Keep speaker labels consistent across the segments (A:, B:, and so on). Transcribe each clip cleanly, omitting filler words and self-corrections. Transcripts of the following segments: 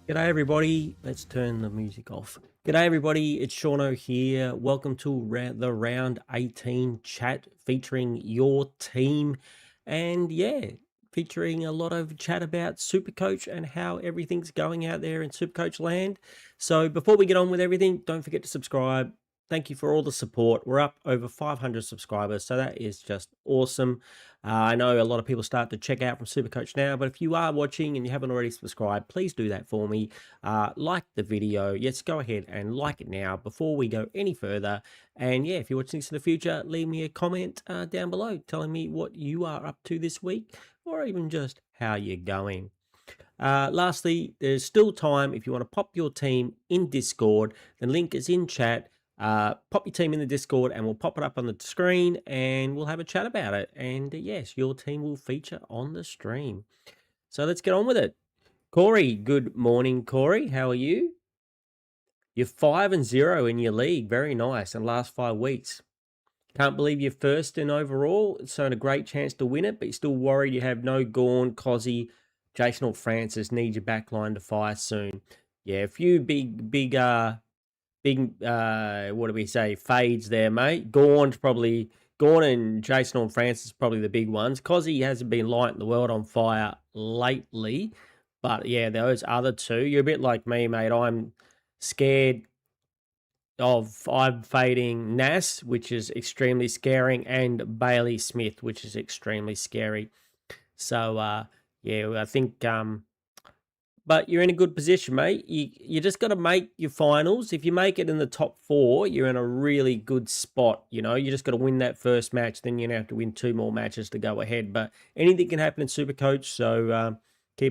A: G'day everybody, let's turn the music off. G'day everybody, it's Seano here. Welcome to the round 18 chat featuring your team. And yeah, featuring a lot of chat about Supercoach and how everything's going out there in Supercoach land. So before we get on with everything, don't forget to subscribe. Thank you for all the support. We're up over 500 subscribers, so that is just awesome. I know a lot of people start to check out from Supercoach now, but if you are watching and you haven't already subscribed, please do that for me. Like the video. Yes, go ahead and like it now before we go any further. And yeah, if you're watching this in the future, leave me a comment down below telling me what you are up to this week or even just how you're going. Lastly, there's still time if you want to pop your team in Discord. The link is in chat. Pop your team in the Discord and we'll pop it up on the screen and we'll have a chat about it. And yes, your team will feature on the stream. So let's get on with it. Corey, good morning, Corey. How are you? You're 5-0 in your league. Very nice. In the last 5 weeks. Can't believe you're first in overall. So a great chance to win it, but you're still worried you have no Gorn, Cozzy, Jason or Francis. Need your back line to fire soon. Yeah, a few big what do we say, fades there, mate. Gorn and Jason and Francis probably the big ones. Cozzy hasn't been lighting the world on fire lately, but yeah, those other two, you're a bit like me, mate. I'm scared I'm fading Nas, which is extremely scaring, and Bailey Smith, which is extremely scary. So yeah, I think but you're in a good position, mate. You just got to make your finals. If you make it in the top 4, you're in a really good spot. You know, you just got to win that first match. Then you're going to have to win 2 more matches to go ahead. But anything can happen in Supercoach. So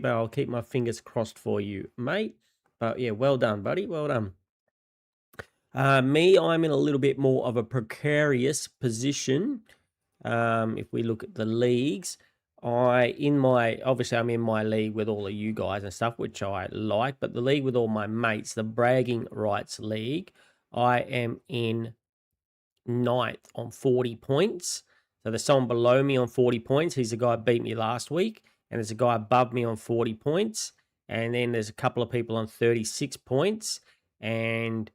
A: I'll keep my fingers crossed for you, mate. But yeah, well done, buddy. Well done. Me, I'm in a little bit more of a precarious position. If we look at the leagues, obviously I'm in my league with all of you guys and stuff, which I like, but the league with all my mates, the bragging rights league, I am in 9th on 40 points. So there's someone below me on 40 points. He's the guy who beat me last week, and there's a guy above me on 40 points, and then there's a couple of people on 36 points, and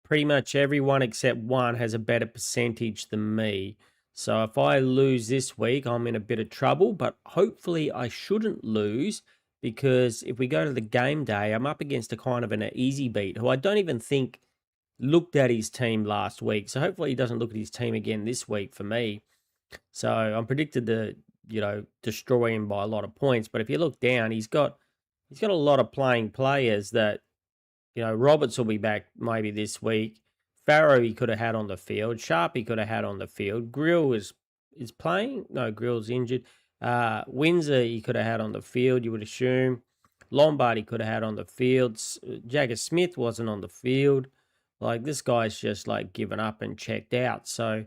A: pretty much everyone except one has a better percentage than me. So if I lose this week, I'm in a bit of trouble, but hopefully I shouldn't lose because if we go to the game day, I'm up against a kind of an easy beat who I don't even think looked at his team last week. So hopefully he doesn't look at his team again this week for me. So I'm predicted to, destroy him by a lot of points. But if you look down, he's got a lot of playing players that Roberts will be back maybe this week. Farrow he could have had on the field. Sharp he could have had on the field. Grill is playing. No, Grill's injured. Windsor he could have had on the field, you would assume. Lombard he could have had on the field. Jagger Smith wasn't on the field. Like, this guy's just, like, given up and checked out. So,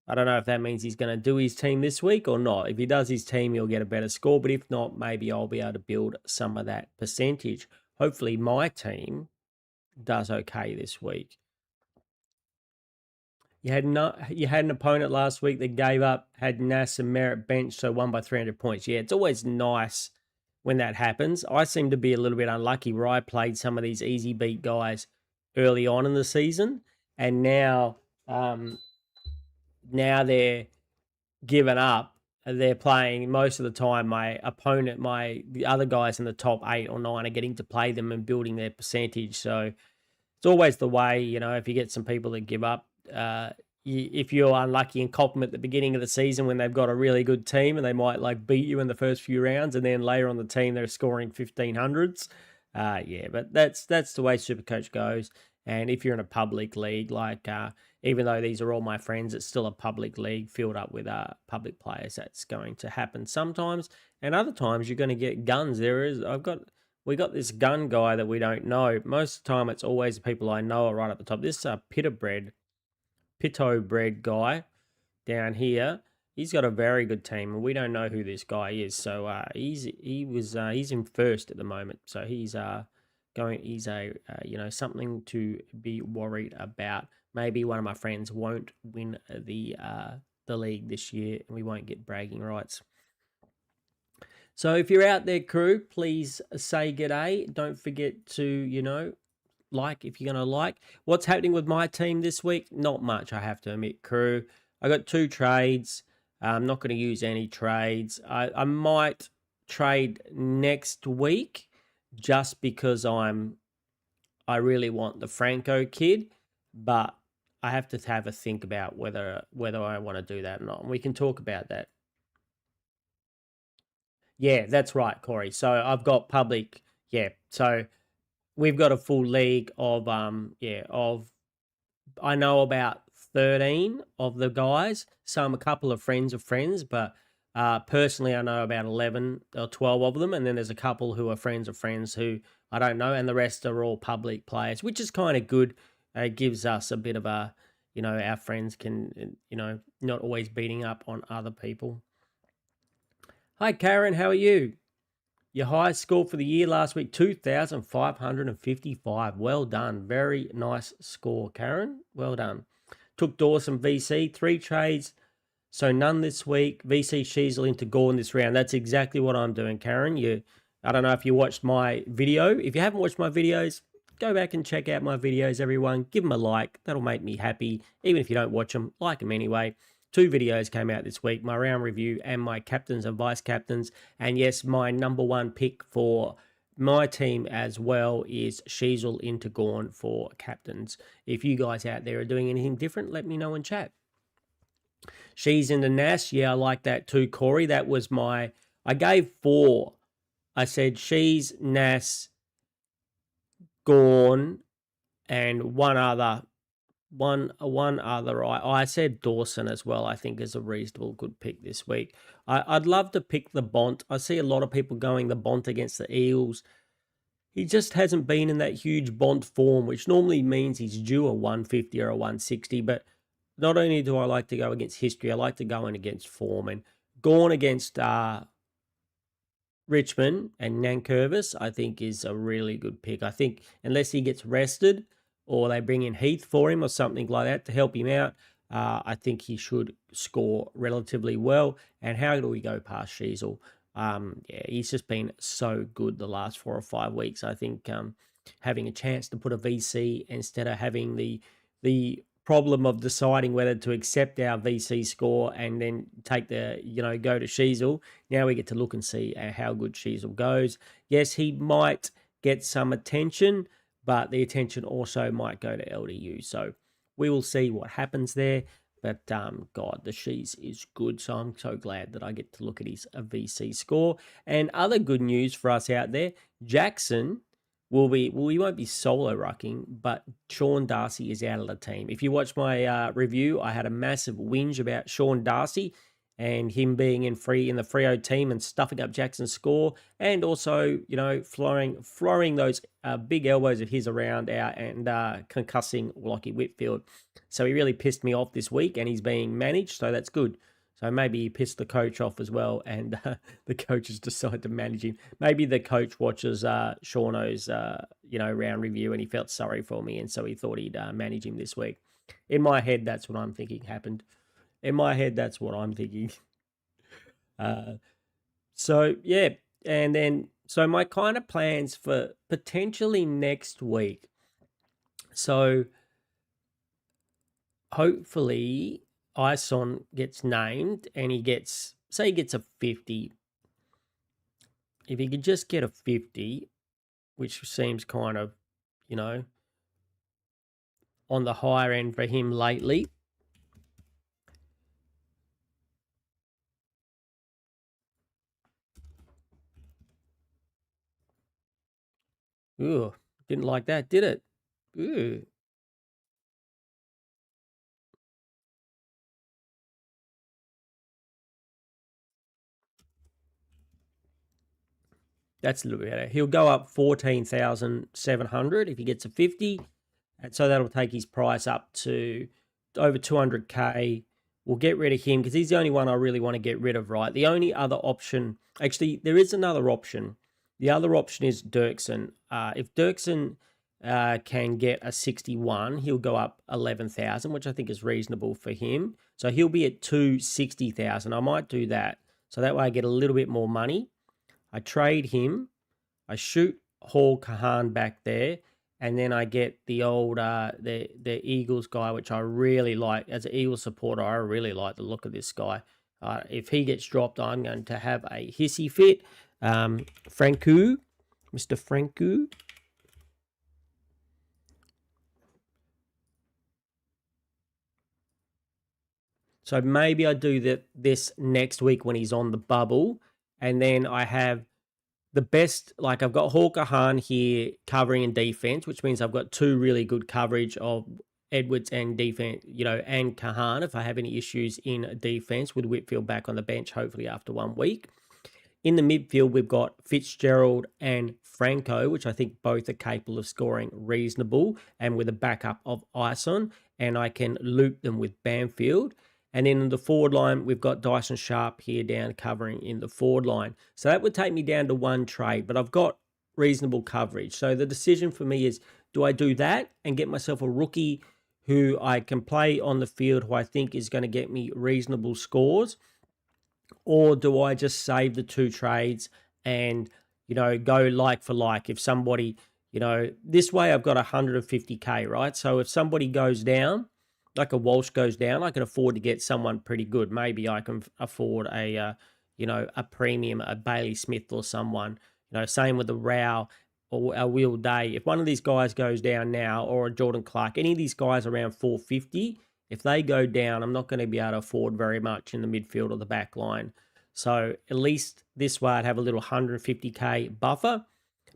A: I don't know if that means he's going to do his team this week or not. If he does his team, he'll get a better score. But if not, maybe I'll be able to build some of that percentage. Hopefully my team does okay this week. You had an opponent last week that gave up, had Nas and Merritt bench, so won by 300 points. Yeah, it's always nice when that happens. I seem to be a little bit unlucky where I played some of these easy beat guys early on in the season, and now they're given up. They're playing most of the time. My opponent, the other guys in the top 8 or 9 are getting to play them and building their percentage. So it's always the way, if you get some people that give up, if you're unlucky and cop them at the beginning of the season when they've got a really good team and they might like beat you in the first few rounds, and then later on the team they're scoring 1500s. Yeah, but that's the way Supercoach goes. And if you're in a public league, like even though these are all my friends, it's still a public league filled up with public players. That's going to happen sometimes, and other times you're going to get guns. We got this gun guy that we don't know. Most of the time, it's always the people I know are right at the top. This is a Pitto bread guy down here. He's got a very good team, and we don't know who this guy is. So he's in first at the moment. So he's something to be worried about. Maybe one of my friends won't win the league this year, and we won't get bragging rights. So if you're out there, crew, please say g'day. Don't forget to, like if you're going to like. What's happening with my team this week? Not much, I have to admit, crew. I got 2 trades. I'm not going to use any trades. I might trade next week just because I really want the Franco kid, but I have to have a think about whether I want to do that or not. And we can talk about that. Yeah, that's right, Corey. So I've got public. Yeah, so we've got a full league of I know about 13 of the guys. Some a couple of friends, but personally I know about 11 or 12 of them, and then there's a couple who are friends of friends who I don't know, and the rest are all public players, which is kind of good. It gives us a bit of a, our friends can, not always beating up on other people. Hi, Karen, how are you? Your highest score for the year last week, 2,555. Well done. Very nice score, Karen. Well done. Took Dawson VC, 3 trades, so none this week. VC Sheasel into Gorn this round. That's exactly what I'm doing, Karen. I don't know if you watched my video. If you haven't watched my videos, go back and check out my videos, everyone. Give them a like. That'll make me happy. Even if you don't watch them, like them anyway. 2 videos came out this week, my round review and my captains and vice captains. And yes, my number 1 pick for my team as well is Sheasel into Gorn for captains. If you guys out there are doing anything different, let me know in chat. She's into Nash. Yeah, I like that too, Corey. That was I gave 4. I said She's, Nash, Gorn, and one other. I said Dawson as well. I think is a reasonable good pick this week. I'd love to pick the Bont. I see a lot of people going the Bont against the Eels. He just hasn't been in that huge Bont form, which normally means he's due a 150 or a 160. But not only do I like to go against history, I like to go in against form. And Gorn against Richmond and Nankervis, I think, is a really good pick. I think unless he gets rested or they bring in Heath for him or something like that to help him out, I think he should score relatively well. And how do we go past Sheasel? Yeah, he's just been so good the last 4 or 5 weeks. I think having a chance to put a VC instead of having the problem of deciding whether to accept our VC score and then take go to Sheasel. Now we get to look and see how good Sheasel goes. Yes, he might get some attention, but the attention also might go to LDU. So we will see what happens there. But God, the Shees is good. So I'm so glad that I get to look at his VC score. And other good news for us out there, Jackson he won't be solo rucking, but Sean Darcy is out of the team. If you watch my review, I had a massive whinge about Sean Darcy and him being in the Freo team and stuffing up Jackson's score, and also, flooring those big elbows of his around out and concussing Lockie Whitfield. So he really pissed me off this week, and he's being managed, so that's good. So maybe he pissed the coach off as well, and the coaches decide to manage him. Maybe the coach watches Seano's, round review, and he felt sorry for me, and so he thought he'd manage him this week. In my head, that's what I'm thinking happened. In my head, that's what I'm thinking. So yeah, and then so my kind of plans for potentially next week. So hopefully Ison gets named and he gets a 50. If he could just get a 50, which seems kind of, on the higher end for him lately. Ooh, didn't like that, did it? Ooh. That's a little bit better. He'll go up 14,700 if he gets a 50. And so that'll take his price up to over 200K. We'll get rid of him because he's the only one I really want to get rid of, right? The only other option, actually, there is another option. The other option is Dirksen. If Dirksen can get a 61, he'll go up 11,000, which I think is reasonable for him. So he'll be at 260,000. I might do that. So that way I get a little bit more money. I trade him, I shoot Hall Kahan back there, and then I get the old the Eagles guy, which I really like. As an Eagles supporter, I really like the look of this guy. If he gets dropped, I'm going to have a hissy fit. Franku, Mr. Franku. So maybe I do this next week when he's on the bubble, and then I have the best. Like I've got Hawker Hahn here covering in defense, which means I've got two really good coverage of Edwards and defense, and Kahan if I have any issues in defense with Whitfield back on the bench, hopefully after 1 week. In the midfield, we've got Fitzgerald and Franco, which I think both are capable of scoring reasonable and with a backup of Ison, and I can loop them with Bamfield. And then in the forward line, we've got Dyson Sharp here down covering in the forward line. So that would take me down to one trade, but I've got reasonable coverage. So the decision for me is, do I do that and get myself a rookie who I can play on the field, who I think is going to get me reasonable scores? Or do I just save the two trades and, go like for like? If somebody, this way I've got 150K, right? So if somebody goes down, like a Walsh goes down, I can afford to get someone pretty good. Maybe I can afford a premium, a Bailey Smith or someone. Same with the Rao or a Will Day. If one of these guys goes down now, or a Jordan Clark, any of these guys around 450, if they go down, I'm not going to be able to afford very much in the midfield or the back line. So at least this way I'd have a little 150K buffer.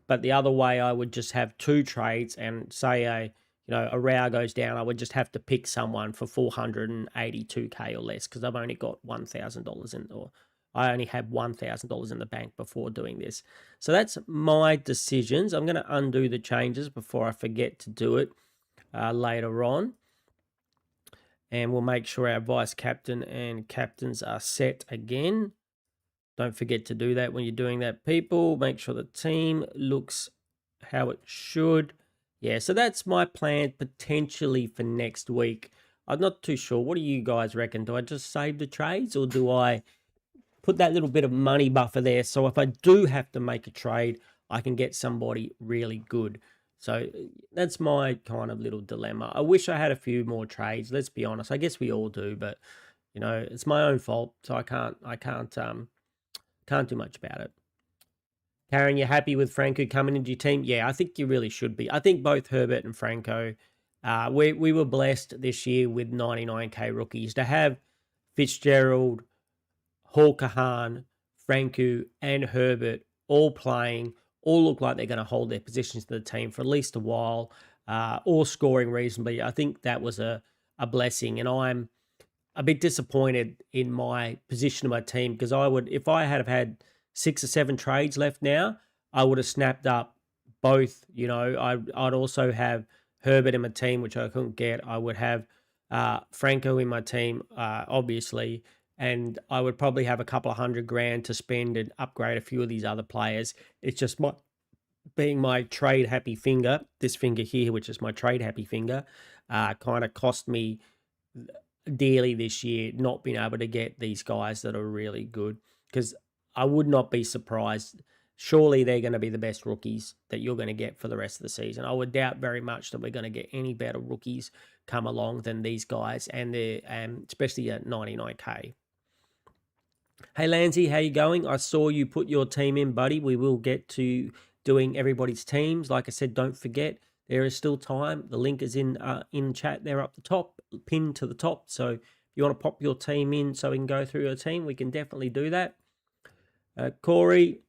A: But the other way I would just have two trades, and say a Rao goes down, I would just have to pick someone for 482K or less, because I've only got $1,000 in, or I only had $1,000 in the bank before doing this. So that's my decisions. I'm going to undo the changes before I forget to do it later on. And we'll make sure our vice captain and captains are set again. Don't forget to do that when you're doing that, people. Make sure the team looks how it should. Yeah, so that's my plan potentially for next week. I'm not too sure. What do you guys reckon? Do I just save the trades, or do I put that little bit of money buffer there so if I do have to make a trade, I can get somebody really good? So that's my kind of little dilemma. I wish I had a few more trades. Let's be honest. I guess we all do, but it's my own fault, so I can't do much about it. Karen, you happy with Franco coming into your team? Yeah, I think you really should be. I think both Herbert and Franco, we were blessed this year with 99K rookies. To have Fitzgerald, Hall Kahan, Franco, and Herbert all playing, all look like they're going to hold their positions to the team for at least a while, all scoring reasonably. I think that was a blessing, and I'm a bit disappointed in my position of my team, because if I had 6 or 7 trades left now, I would have snapped up both. I'd also have Herbert in my team, which I couldn't get. I would have Franco in my team, obviously, and I would probably have a couple of $100,000 to spend and upgrade a few of these other players. It's just being my trade happy finger, this finger here, which is my trade happy finger, kind of cost me dearly this year, not being able to get these guys that are really good, because I would not be surprised. Surely they're going to be the best rookies that you're going to get for the rest of the season. I would doubt very much that we're going to get any better rookies come along than these guys, and they're especially at 99K. Hey Lanzy, how you going? I saw you put your team in, buddy. We will get to doing everybody's teams. Like I said, don't forget, there is still time. The link is in chat there up the top, pinned to the top. So if you want to pop your team in so we can go through your team, we can definitely do that. Corey,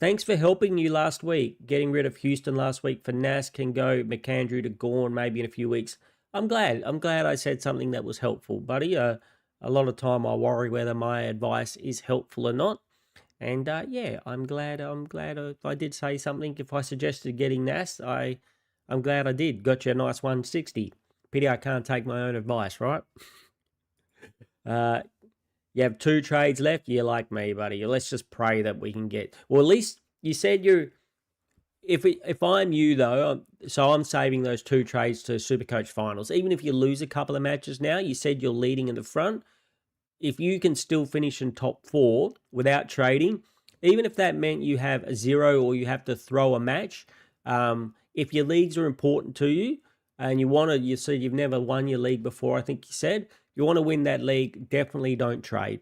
A: thanks for helping you last week. Getting rid of Houston last week for Nas can go McAndrew to Gorn maybe in a few weeks. I'm glad I said something that was helpful, buddy. A lot of time I worry whether my advice is helpful or not. And yeah, I'm glad if I did say something. If I suggested getting Nas, I'm glad I did. Got you a nice 160. Pity I can't take my own advice, right? You have 2 trades left. You're like me, buddy. Let's just pray that we can get. Well, at least you said you're. If I'm you though, so I'm saving those 2 trades to Supercoach finals. Even if you lose a couple of matches now, you said you're leading in the front. If you can still finish in top 4 without trading, even if that meant you have a 0 or you have to throw a match, if your leagues are important to you and you said you've never won your league before, I think you said, you want to win that league, definitely don't trade.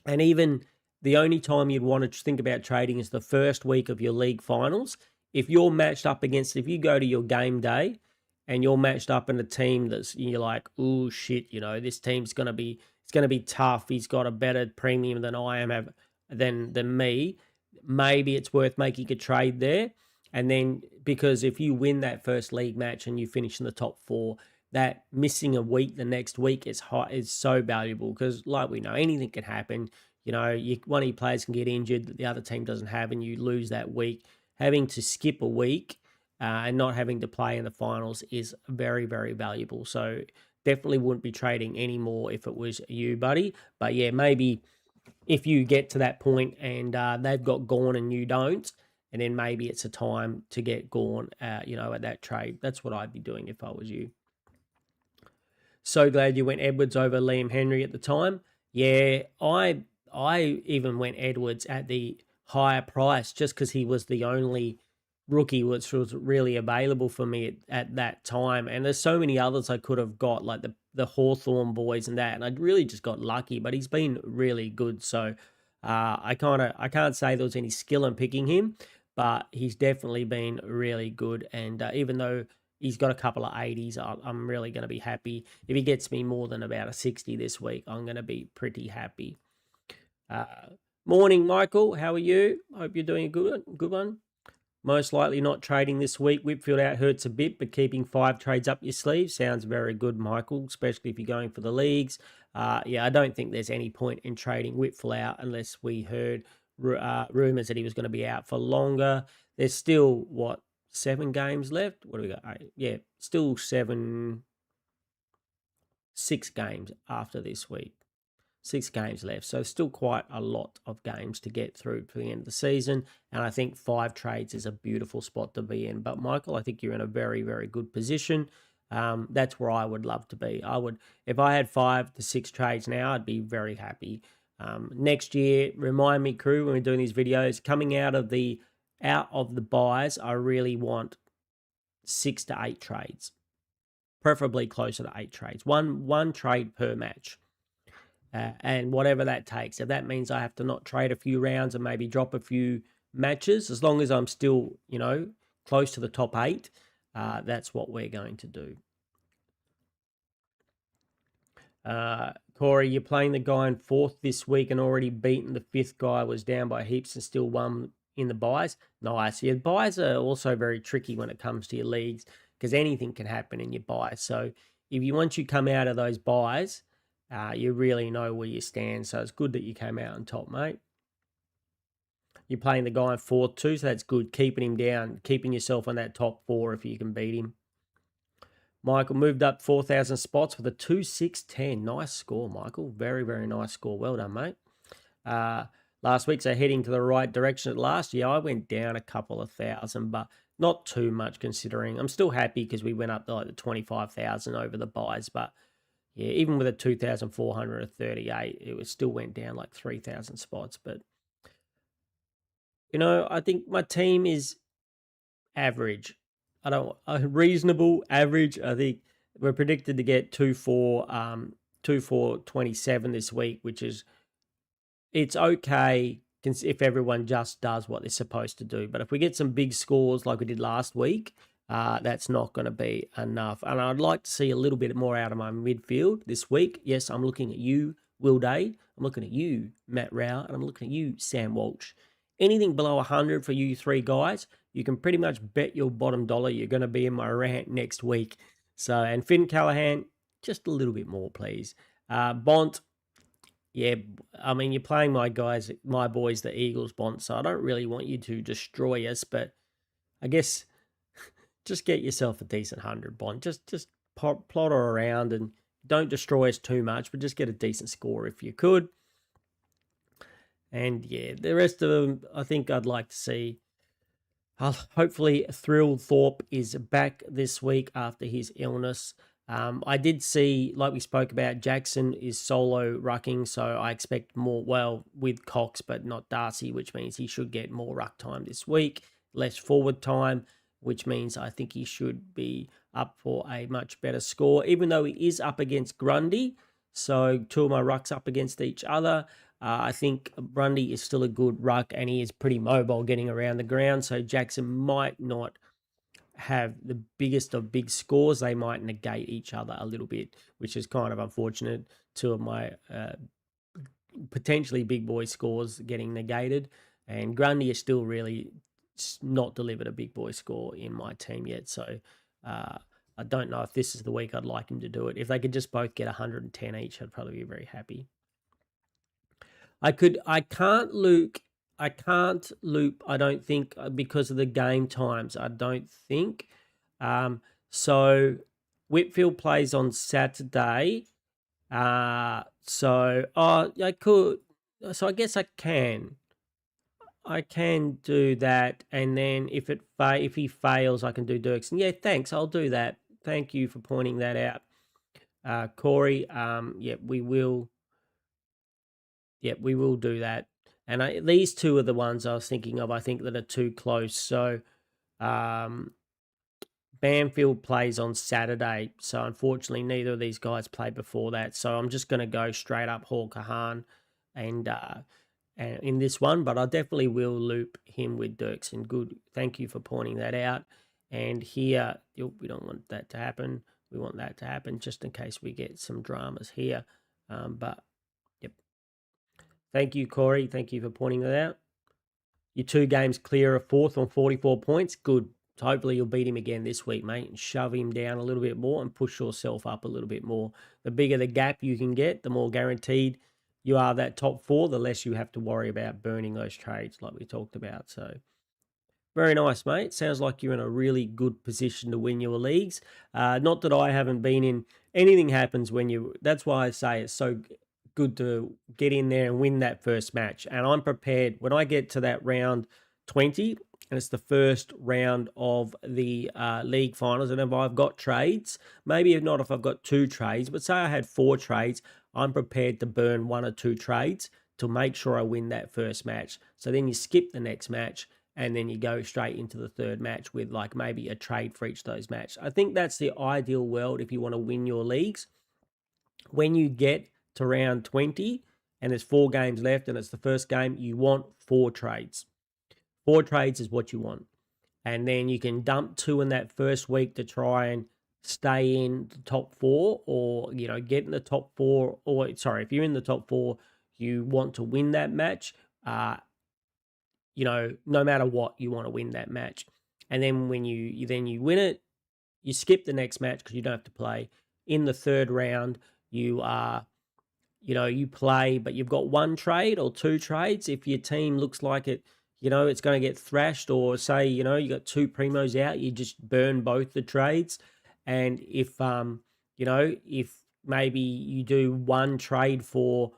A: And even the only time you'd want to think about trading is the first week of your league finals. If you go to your game day and you're matched up in a team you're like, oh shit, this team's it's gonna be tough. He's got a better premium than I am than me. Maybe it's worth making a trade there. And then because if you win that first league match and you finish in the top 4, that missing a week the next week is so valuable because, like we know, anything can happen. One of your players can get injured that the other team doesn't have, and you lose that week. Having to skip a week and not having to play in the finals is very, very valuable. So definitely wouldn't be trading anymore if it was you, buddy. But yeah, maybe if you get to that point and they've got Gorn and you don't, and then maybe it's a time to get Gorn, at that trade. That's what I'd be doing if I was you. So glad you went Edwards over Liam Henry at the time. Yeah, I even went Edwards at the higher price just because he was the only rookie which was really available for me at that time. And there's so many others I could have got, like the Hawthorn boys and that. And I really just got lucky, but he's been really good. So I can't say there was any skill in picking him, but he's definitely been really good. And even though he's got a couple of 80s, I'm really going to be happy. If he gets me more than about a 60 this week, I'm going to be pretty happy. Morning, Michael. How are you? Hope you're doing a good one. Most likely not trading this week. Whitfield out hurts a bit, but keeping 5 trades up your sleeve sounds very good, Michael, especially if you're going for the leagues. Yeah, I don't think there's any point in trading Whitfield out unless we heard rumours that he was going to be out for longer. There's still, 7 games left? What do we got? Yeah, still 6 games after this week. 6 games left. So still quite a lot of games to get through to the end of the season. And I think 5 trades is a beautiful spot to be in. But Michael, I think you're in a very, very good position. That's where I would love to be. If I had 5 to 6 trades now, I'd be very happy. Next year, remind me, crew, when we're doing these videos, coming out of the buys, I really want 6 to 8 trades, preferably closer to 8 trades. One trade per match. And whatever that takes. If that means I have to not trade a few rounds and maybe drop a few matches, as long as I'm still, close to the top 8, that's what we're going to do. Corey, you're playing the guy in 4th this week and already beaten the 5th guy, was down by heaps and still won in the buys. Nice. Yeah, buys are also very tricky when it comes to your leagues because anything can happen in your buys. So once you come out of those buys, you really know where you stand. So it's good that you came out on top, mate. You're playing the guy in 4th too, so that's good. Keeping him down, keeping yourself on that top 4 if you can beat him. Michael moved up 4,000 spots with a 2-6-10. Nice score, Michael. Very, very nice score. Well done, mate. Last week, so heading to the right direction at last. Yeah, I went down a couple of thousand, but not too much considering. I'm still happy because we went up to like the 25,000 over the buys, but yeah, even with a 2,438, it still went down like 3,000 spots. But, I think my team is average. Reasonable average. I think we're predicted to get 2-4-27 this week, which is, it's okay if everyone just does what they're supposed to do. But if we get some big scores like we did last week, that's not going to be enough. And I'd like to see a little bit more out of my midfield this week. Yes, I'm looking at you, Will Day. I'm looking at you, Matt Rao. And I'm looking at you, Sam Walsh. Anything below 100 for you 3 guys, you can pretty much bet your bottom dollar you're going to be in my rant next week. So, and Finn Callahan, just a little bit more, please. Bont, yeah, I mean, you're playing my boys, the Eagles, Bont, so I don't really want you to destroy us, but I guess just get yourself a decent 100, Bond. Just plotter around and don't destroy us too much, but just get a decent score if you could. And yeah, the rest of them, I think I'd like to see. Hopefully, Thrill Thorpe is back this week after his illness. I did see, like we spoke about, Jackson is solo rucking, so I expect more, well, with Cox, but not Darcy, which means he should get more ruck time this week, less forward time, which means I think he should be up for a much better score, even though he is up against Grundy. So two of my rucks up against each other. I think Grundy is still a good ruck, and he is pretty mobile getting around the ground, so Jackson might not have the biggest of big scores. They might negate each other a little bit, which is kind of unfortunate. Two of my potentially big boy scores getting negated, and Grundy is still really not delivered a big boy score in my team yet. So I don't know if this is the week I'd like him to do it. If they could just both get 110 each, I'd probably be very happy. I can't loop, I don't think, because of the game times, I don't think. So Whitfield plays on Saturday. So I could, so I guess I can. I can do that, and then if he fails, I can do Dirksen. Yeah, thanks. I'll do that. Thank you for pointing that out, Corey. Yeah, we will. Yeah, we will do that. And these two are the ones I was thinking of. I think that are too close. So Banfield plays on Saturday. So unfortunately, neither of these guys played before that. So I'm just going to go straight up Hall Kahan and in this one. But I definitely will loop him with Dirksen. Good. Thank you for pointing that out. And here, we don't want that to happen. We want that to happen just in case we get some dramas here. But yep. Thank you, Corey. Thank you for pointing that out. Your 2 games clear of fourth on 44 points. Good. So hopefully you'll beat him again this week, mate, and shove him down a little bit more and push yourself up a little bit more. The bigger the gap you can get, the more guaranteed you are that top 4, the less you have to worry about burning those trades like we talked about. So very nice, mate. Sounds like you're in a really good position to win your leagues. Not that I haven't been in. Anything happens when you. That's why I say it's so good to get in there and win that first match. And I'm prepared when I get to that round 20, and it's the first round of the league finals. And if I've got trades, maybe if not, if I've got 2 trades, but say I had 4 trades, I'm prepared to burn 1 or 2 trades to make sure I win that first match. So then you skip the next match, and then you go straight into the third match with like maybe a trade for each of those matches. I think that's the ideal world if you want to win your leagues. When you get to round 20 and there's 4 games left and it's the first game, you want 4 trades. 4 trades is what you want. And then you can dump 2 in that first week to try and stay in the top 4, or, get in the top 4, or sorry, if you're in the top 4, you want to win that match. No matter what, you want to win that match. And then when you win it, you skip the next match because you don't have to play. In the third round, you play, but you've got 1 trade or 2 trades. If your team looks like it's going to get thrashed, or say, you got 2 primos out, you just burn both the trades. And if maybe you do 1 trade for,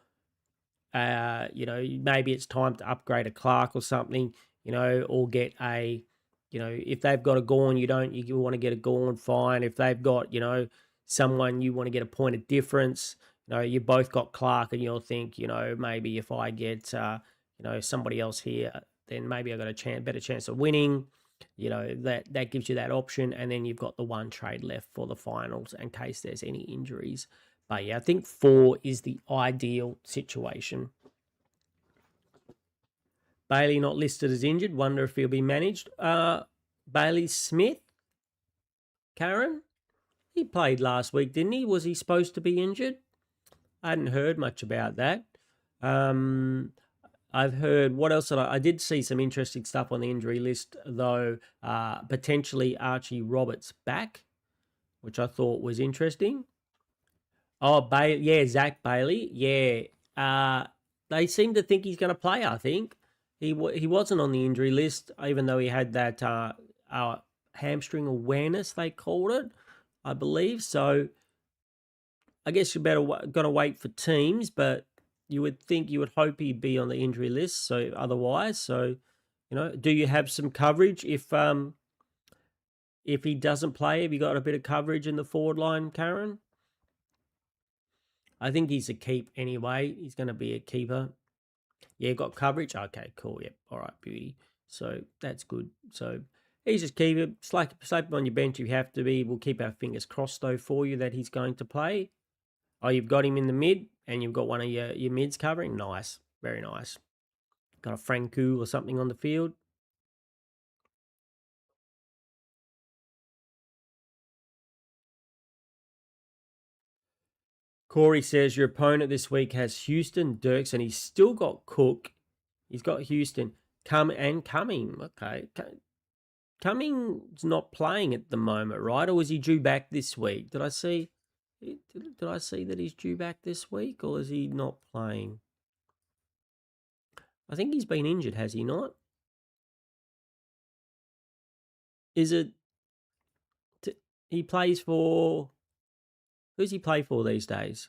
A: maybe it's time to upgrade a Clark or something, or get if they've got a Gorn, you want to get a Gorn, fine. If they've got, someone you want to get a point of difference, you both got Clark, and you'll think, maybe if I get, somebody else here, then maybe I got a better chance of winning. That gives you that option, and then you've got the 1 trade left for the finals in case there's any injuries. But yeah, I think 4 is the ideal situation. Bailey not listed as injured. Wonder if he'll be managed. Bailey Smith, Karen, he played last week, didn't he? Was he supposed to be injured? I hadn't heard much about that. I've heard, what else I did see some interesting stuff on the injury list, though. Potentially Archie Roberts back, which I thought was interesting. Oh, Bailey, yeah, Zach Bailey, yeah. They seem to think he's going to play. I think he wasn't on the injury list, even though he had that hamstring awareness, they called it, I believe. So I guess you're going to wait for teams, but you would hope he'd be on the injury list. So otherwise, do you have some coverage if if he doesn't play, have you got a bit of coverage in the forward line, Karen? I think he's a keep anyway. He's going to be a keeper. Yeah, got coverage. Okay, cool. Yep. All right, beauty. So that's good. So he's just keep it. Slap him on your bench if you have to be. We'll keep our fingers crossed though for you that he's going to play. Oh, you've got him in the mid, and you've got one of your mids covering. Nice, very nice. Got a Franku or something on the field. Corey says your opponent this week has Houston, Dirks, and he's still got Cook. He's got Houston, Cumming. Okay, Cumming's not playing at the moment, right? Or was he due back this week? Did I see? Did I see that he's due back this week, or is he not playing? I think he's been injured, has he not? Is it? He plays for. Who's he play for these days?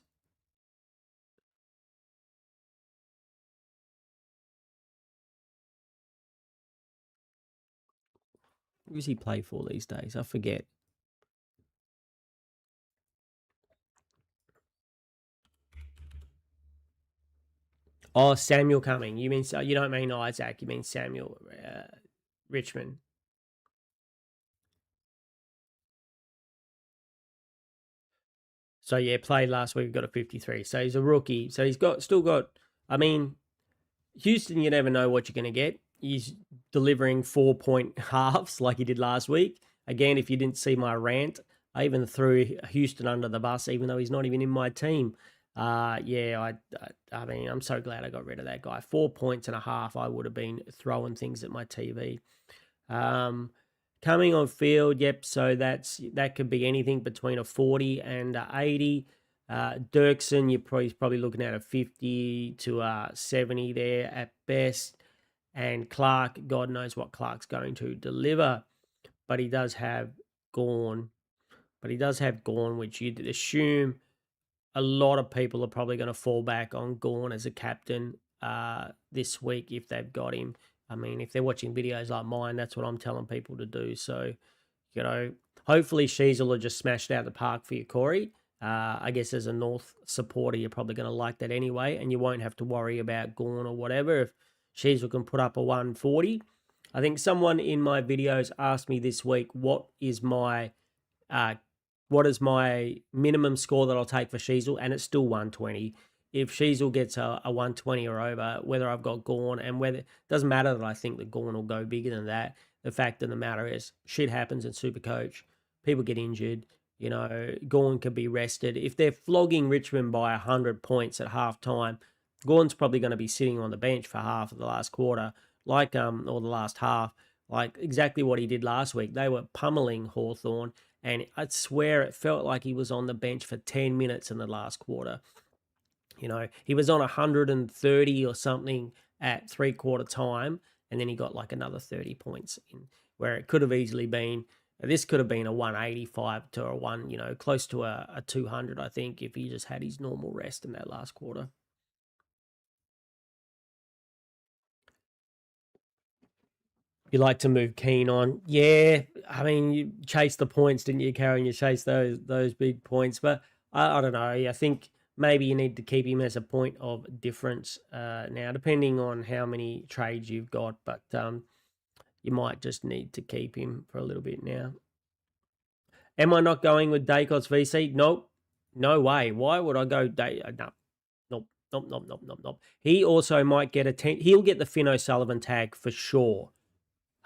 A: Who's he play for these days? I forget. Oh, Samuel Cumming. You mean you don't mean Isaac? You mean Samuel Richmond? So yeah, played last week. Got a 53. So he's a rookie. So he's still got. I mean, Houston, you never know what you're going to get. He's delivering 4-point halves like he did last week. Again, if you didn't see my rant, I even threw Houston under the bus, even though he's not even in my team. Yeah, I mean, I'm so glad I got rid of that guy. 4 points and a half, I would have been throwing things at my TV. Coming on field, yep. So that could be anything between a 40 and a 80. Dirksen, you're probably looking at a 50 to a 70 there at best. And Clark, God knows what Clark's going to deliver, but he does have Gorn. Which you'd assume a lot of people are probably going to fall back on Gorn as a captain this week if they've got him. I mean, if they're watching videos like mine, that's what I'm telling people to do. So, hopefully Sheasel will just smashed out the park for you, Corey. I guess as a North supporter, you're probably going to like that anyway, and you won't have to worry about Gorn or whatever if Sheasel can put up a 140. I think someone in my videos asked me this week, what is my minimum score that I'll take for Sheasel, and it's still 120. If Sheasel gets a 120 or over, whether I've got Gorn and whether it doesn't matter that I think that Gorn will go bigger than that. The fact of the matter is, shit happens in Supercoach. People get injured. Gorn can be rested. If they're flogging Richmond by 100 points at half time, Gorn's probably going to be sitting on the bench for half of the last quarter, or the last half, like exactly what he did last week. They were pummeling Hawthorn, and I swear it felt like he was on the bench for 10 minutes in the last quarter. He was on 130 or something at 3/4 time, and then he got like another 30 points in, where it could have easily been. This could have been a 185 to a one, close to a 200, I think, if he just had his normal rest in that last quarter. You like to move Keen on. Yeah, I mean, you chased the points, didn't you, Karen? You chased those big points. But I don't know. I think maybe you need to keep him as a point of difference now, depending on how many trades you've got. But you might just need to keep him for a little bit now. Am I not going with Dacos VC? Nope. No way. Why would I go? No. Nope. Nope. Nope. Nope. Nope. Nope. He also might get he'll get the Finn O'Sullivan tag for sure.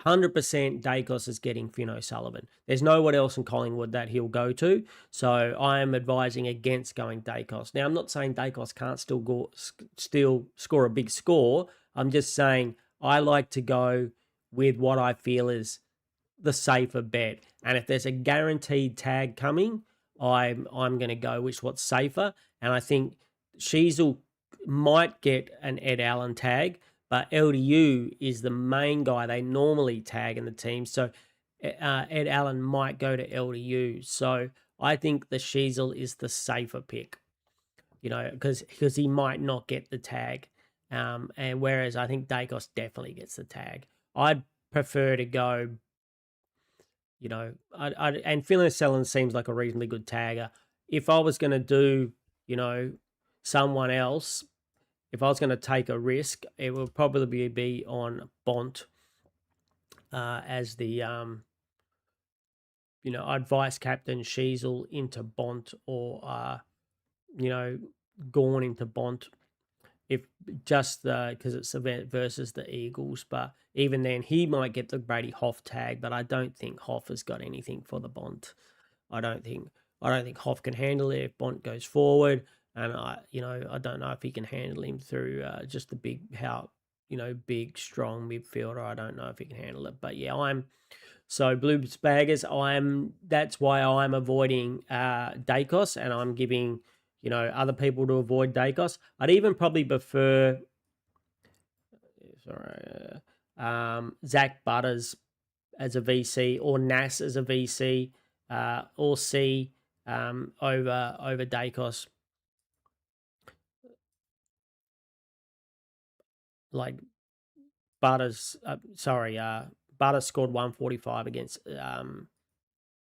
A: 100% Dacos is getting Finn O'Sullivan. There's no one else in Collingwood that he'll go to. So I am advising against going Dacos. Now, I'm not saying Dacos can't still score a big score. I'm just saying I like to go with what I feel is the safer bet. And if there's a guaranteed tag coming, I'm going to go with what's safer. And I think Sheasel might get an Ed Allen tag, but LDU is the main guy they normally tag in the team. So Ed Allen might go to LDU. So I think the Sheasel is the safer pick, because he might not get the tag. And whereas I think Dacos definitely gets the tag. I'd prefer to go and Finland seems like a reasonably good tagger. If I was going to do, someone else, if I was going to take a risk, it would probably be on Bont as the I'd vice captain Sheasel into Bont, or Gorn into Bont, if just because it's event versus the Eagles. But even then, he might get the Brady Hoff tag, but I don't think Hoff has got anything for the Bont. I don't think Hoff can handle it if Bont goes forward, and I don't know if he can handle him through just the big strong midfielder. I don't know if he can handle it, but yeah, Blues baggers. That's why I'm avoiding Dacos, and I'm giving other people to avoid Dacos. I'd even probably prefer Zach Butters as a VC, or Nas as a VC, or C over Dacos. Like Butters, Butters scored 145 against them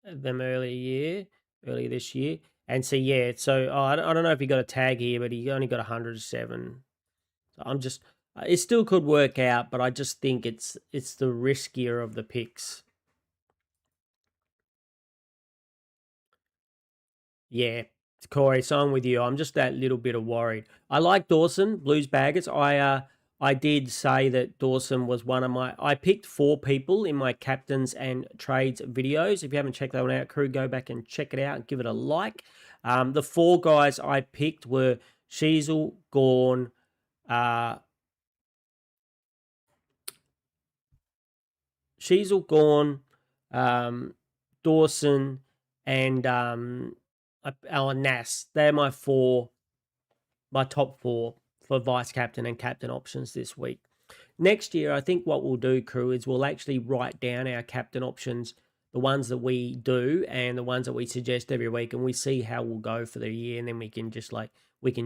A: earlier this year. And so, yeah, I don't know if he got a tag here, but he only got 107. So it still could work out, but I just think it's the riskier of the picks. Yeah, Corey, so I'm with you. I'm just that little bit of worried. I like Dawson, Blues baggers. I did say that Dawson was one of I picked 4 people in my captains and trades videos. If you haven't checked that one out, crew, go back and check it out and give it a like. The 4 guys I picked were Sheasel, Gorn, Dawson, and Alan Nass. They're my top 4 for vice captain and captain options this week. Next year, I think what we'll do, crew, is we'll actually write down our captain options, the ones that we do and the ones that we suggest every week, and we see how we'll go for the year, and then we can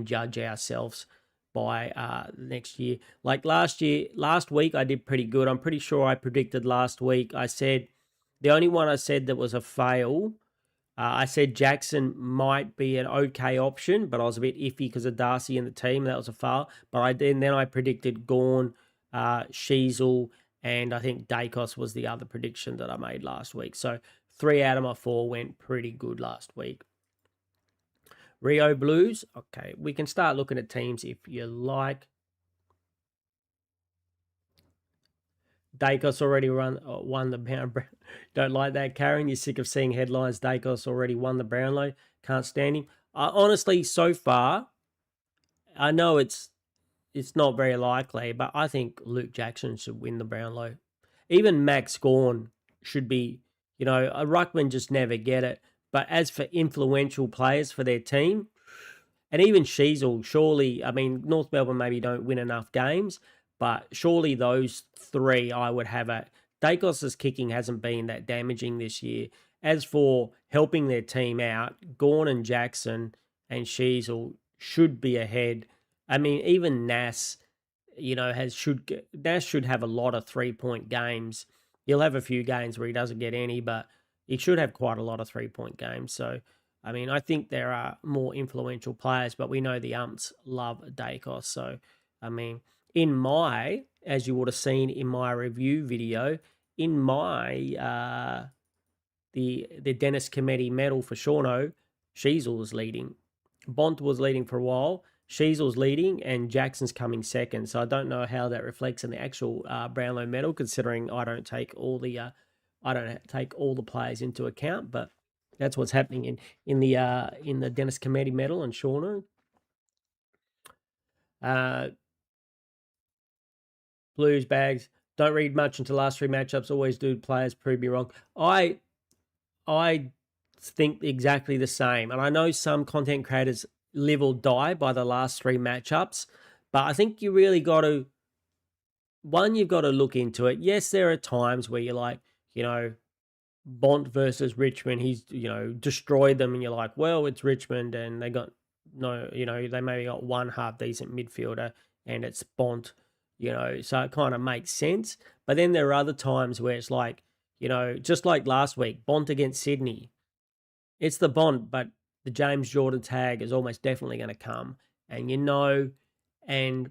A: judge ourselves by next year. Like last week I did pretty good. I'm pretty sure I predicted last week. I said the only one I said that was a fail. I said Jackson might be an okay option, but I was a bit iffy because of Darcy and the team. That was a fail. But then I predicted Gorn, Sheasel, and I think Dacos was the other prediction that I made last week. So 3 out of my 4 went pretty good last week. Rio Blues. Okay, we can start looking at teams if you like. Dacos already won the Brown. Don't like that, Karen. You're sick of seeing headlines. Dacos already won the Brownlow. Can't stand him. Honestly, so far, I know it's not very likely, but I think Luke Jackson should win the Brownlow. Even Max Gorn should be, a ruckman just never get it. But as for influential players for their team, and even Sheasel, surely, I mean, North Melbourne maybe don't win enough games, but surely those 3 I would have at. Dacos' kicking hasn't been that damaging this year. As for helping their team out, Gorn and Jackson and Sheasel should be ahead. I mean, even Nas, Nas should have a lot of 3-point games. He'll have a few games where he doesn't get any, but he should have quite a lot of 3-point games. So, I mean, I think there are more influential players, but we know the umps love Dacos. So, I mean, as you would have seen in my review video, in my the Dennis Committee medal for Seano, Sheasel was leading. Bont was leading for a while. Sheasel's leading, and Jackson's coming second. So I don't know how that reflects in the actual Brownlow medal, considering I don't take all the players into account. But that's what's happening in the Dennis Committee medal and Seano. Blues bags. Don't read much into last 3 matchups. Always do. Players prove me wrong. I think exactly the same. And I know some content creators live or die by the last 3 matchups, but I think you really got to, you've got to look into it. Yes, there are times where you're like, Bont versus Richmond, he's, destroyed them, and you're like, well, it's Richmond, and they got they maybe got one half-decent midfielder, and it's Bont, so it kind of makes sense. But then there are other times where it's like, just like last week, Bont against Sydney. It's the Bont, but the James Jordan tag is almost definitely going to come. And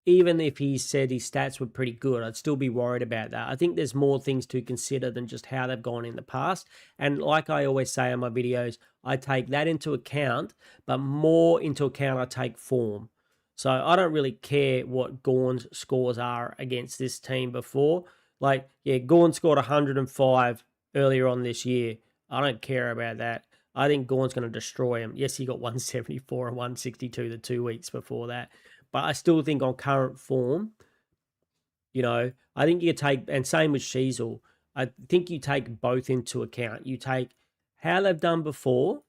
A: even if he said his stats were pretty good, I'd still be worried about that. I think there's more things to consider than just how they've gone in the past. And like I always say in my videos, I take that into account, but more into account, I take form. So I don't really care what Gawn's scores are against this team before. Like, yeah, Gawn scored 105 earlier on this year. I don't care about that. I think Gawn's going to destroy him. Yes, he got 174 and 162 the 2 weeks before that. But I still think on current form, I think you take, and same with Sheasel, I think you take both into account. You take how they've done before,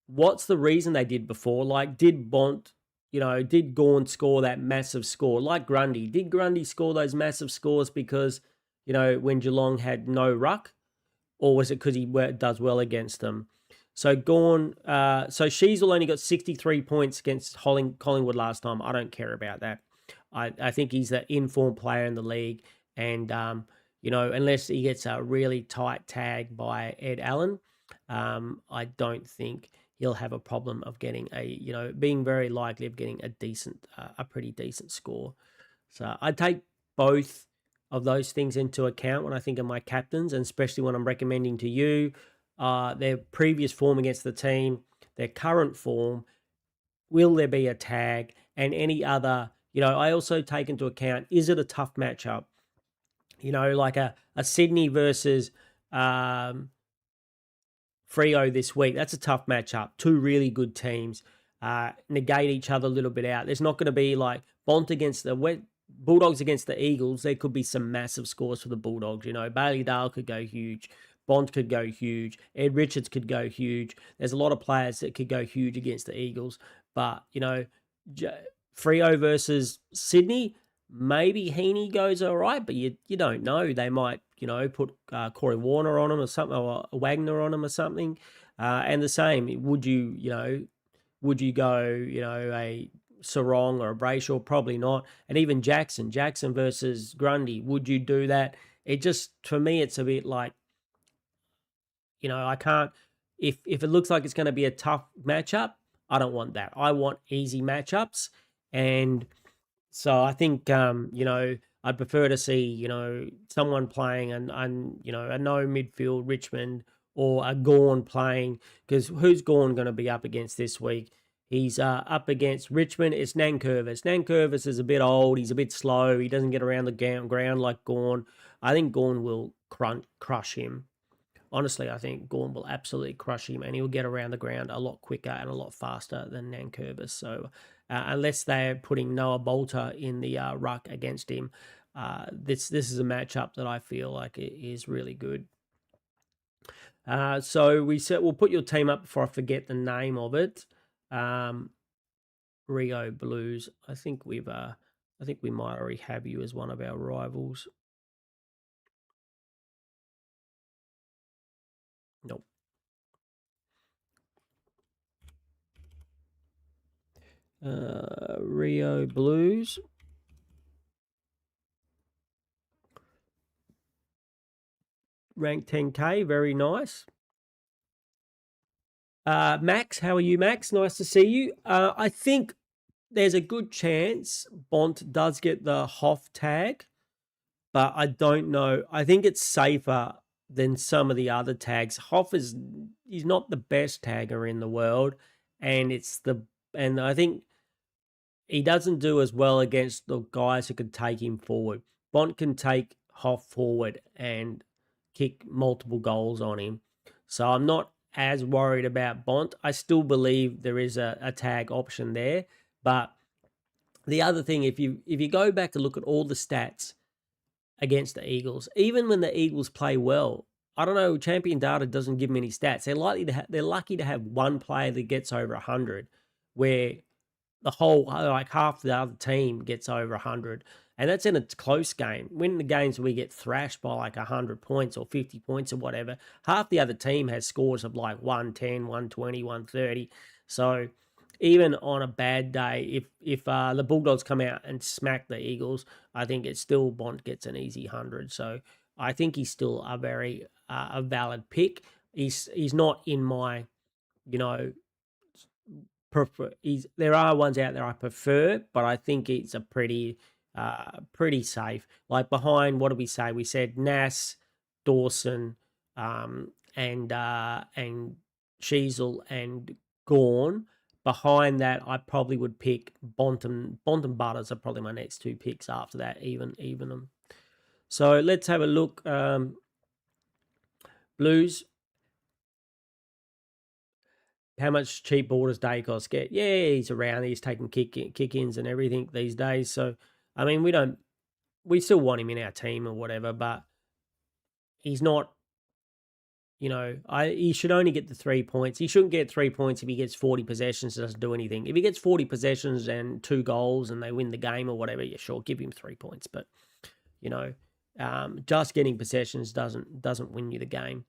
A: what's the reason they did before? Like, did Bont, did Gawn score that massive score? Like Grundy, did Grundy score those massive scores because, when Geelong had no ruck? Or was it because he does well against them? So Gawn, so Sheasel only got 63 points against Collingwood last time. I don't care about that. I think he's the informed player in the league. And, unless he gets a really tight tag by Ed Allen, I don't think he'll have a problem of getting being very likely of getting a pretty decent score. So I take both of those things into account when I think of my captains, and especially when I'm recommending to you their previous form against the team, their current form, will there be a tag, and any other, I also take into account, is it a tough matchup? Like a Sydney versus Freo this week. That's a tough matchup. Two really good teams negate each other a little bit out. There's not going to be like Bont against the Bulldogs against the Eagles. There could be some massive scores for the Bulldogs. Bailey Dale could go huge. Bont could go huge. Ed Richards could go huge. There's a lot of players that could go huge against the Eagles. But, Freo versus Sydney, maybe Heaney goes all right, but you don't know. They might, put Corey Warner on him or something, or Wagner on him or something. And the same, would you go, a Sarong or a Brayshaw? Probably not. And even Jackson versus Grundy, would you do that? It just, for me, it's a bit like, I can't, if it looks like it's going to be a tough matchup, I don't want that. I want easy matchups. And so I think, I'd prefer to see, someone playing a no midfield Richmond, or a Gawn playing, because who's Gawn going to be up against this week? He's up against Richmond. It's Nankervis. Nankervis is a bit old. He's a bit slow. He doesn't get around the ground like Gawn. I think Gawn will crush him. Honestly, I think Gawn will absolutely crush him, and he'll get around the ground a lot quicker and a lot faster than Nankervis. So unless they're putting Noah Bolter in the ruck against him, this is a matchup that I feel like is really good. So we'll put your team up before I forget the name of it. Rio Blues. I think we might already have you as one of our rivals. Nope. Rio Blues. Rank 10K, very nice. Max, how are you, Max? Nice to see you. I think there's a good chance Bont does get the Hoff tag, but I don't know. I think it's safer than some of the other tags. Hoff he's not the best tagger in the world, and I think he doesn't do as well against the guys who can take him forward. Bont can take Hoff forward and kick multiple goals on him. So I'm not as worried about Bont. I still believe there is a tag option there. But the other thing, if you go back and look at all the stats against the Eagles, even when the Eagles play well, I don't know, Champion Data doesn't give them any stats. They're lucky to have one player that gets over 100, where the whole, like half the other team gets over 100. And that's in a close game. When the games we get thrashed by like 100 points or 50 points or whatever, half the other team has scores of like 110, 120, 130. So even on a bad day, if the Bulldogs come out and smack the Eagles, I think it's still Bont gets an easy 100. So I think he's still a very a valid pick. He's not in my, you know, prefer. There are ones out there I prefer, but I think it's a pretty safe. Like behind, what did we say? We said Nas, Dawson, and Sheasel and Gorn. Behind that, I probably would pick Bonton. Bonton Butters are probably my next two picks after that. Even them. So let's have a look. Blues. How much cheap ball does Dacos get? Yeah, he's around. He's taking kick-ins and everything these days. So, I mean, we still want him in our team or whatever, but he's not, he should only get the 3 points. He shouldn't get 3 points if he gets 40 possessions and doesn't do anything. If he gets 40 possessions and 2 goals and they win the game or whatever, yeah, sure, give him 3 points. But, just getting possessions doesn't win you the game.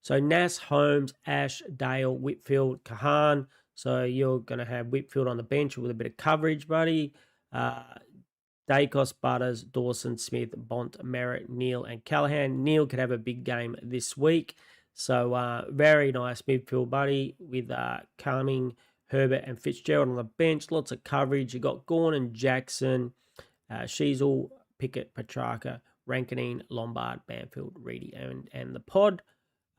A: So Nas, Holmes, Ash, Dale, Whitfield, Kahan. So you're going to have Whitfield on the bench with a bit of coverage, buddy. Dacos, Butters, Dawson, Smith, Bont, Merritt, Neal, and Callahan. Neal could have a big game this week. So very nice midfield, buddy, with Cumming, Herbert, and Fitzgerald on the bench. Lots of coverage. You got Gorn and Jackson, Sheasel, Pickett, Petrarca, Rankinine, Lombard, Banfield, Reedy, and the pod.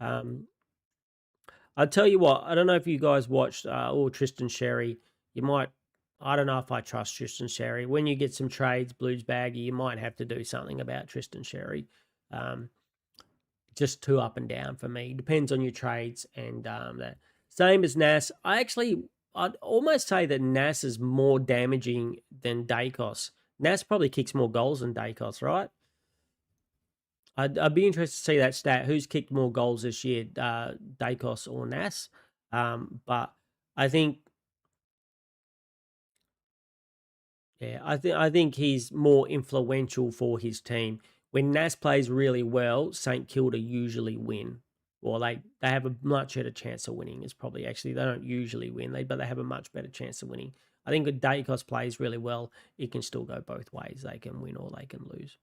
A: I'll tell you what, I don't know if you guys watched Tristan Sherry. You might, I don't know if I trust Tristan Sherry. When you get some trades, Blues baggy, you might have to do something about Tristan Sherry. Just too up and down for me. Depends on your trades and that. Same as Nas. I'd almost say that Nas is more damaging than Dacos. Nas probably kicks more goals than Dacos, right? I'd be interested to see that stat. Who's kicked more goals this year, Dacos or Nas? But I think, I think he's more influential for his team. When Nas plays really well, St Kilda usually win, or they have a much better chance of winning. Is probably actually they don't usually win, but they have a much better chance of winning. I think if Dacos plays really well, it can still go both ways. They can win or they can lose.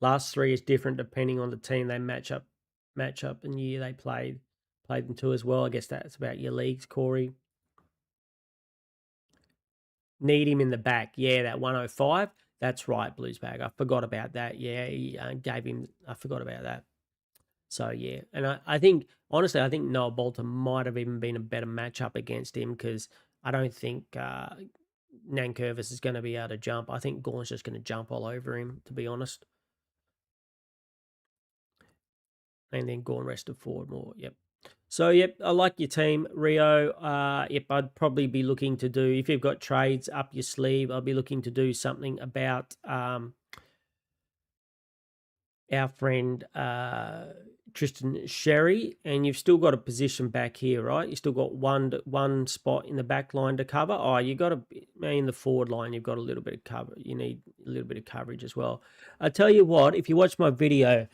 A: Last three is different depending on the team they match up and year they played them to as well. I guess that's about your leagues, Corey. Need him in the back. Yeah, that 105. That's right, Bluesbag. I forgot about that. Yeah, he gave him. I forgot about that. So yeah, and I think honestly, I think Noah Bolton might have even been a better matchup against him because I don't think Nankervis is going to be able to jump. I think Gorn's just going to jump all over him, to be honest. And then Gorn rested forward more. Yep. So, yep, I like your team, Rio. Yep, I'd probably be looking to do, if you've got trades up your sleeve, I'll be looking to do something about our friend Tristan Sherry. And you've still got a position back here, right? You've still got one spot in the back line to cover. Oh, you got to, in the forward line, you've got a little bit of cover. You need a little bit of coverage as well. I tell you what, if you watch my video,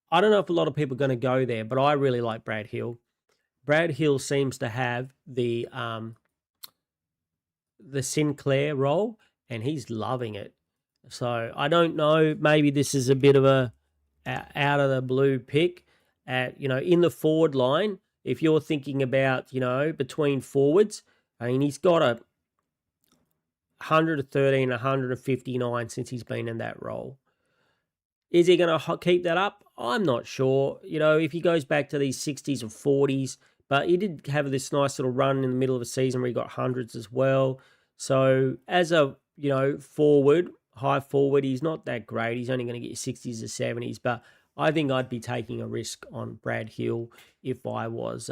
A: I don't know if a lot of people are going to go there, but I really like Brad Hill. Brad Hill seems to have the Sinclair role, and he's loving it. So I don't know. Maybe this is a bit of a out of the blue pick. In the forward line, if you're thinking about between forwards, I mean he's got a 113, 159 since he's been in that role. Is he going to keep that up? I'm not sure. If he goes back to these 60s or 40s, but he did have this nice little run in the middle of the season where he got hundreds as well. So as a, forward, high forward, he's not that great. He's only going to get 60s or 70s, but I think I'd be taking a risk on Brad Hill if I was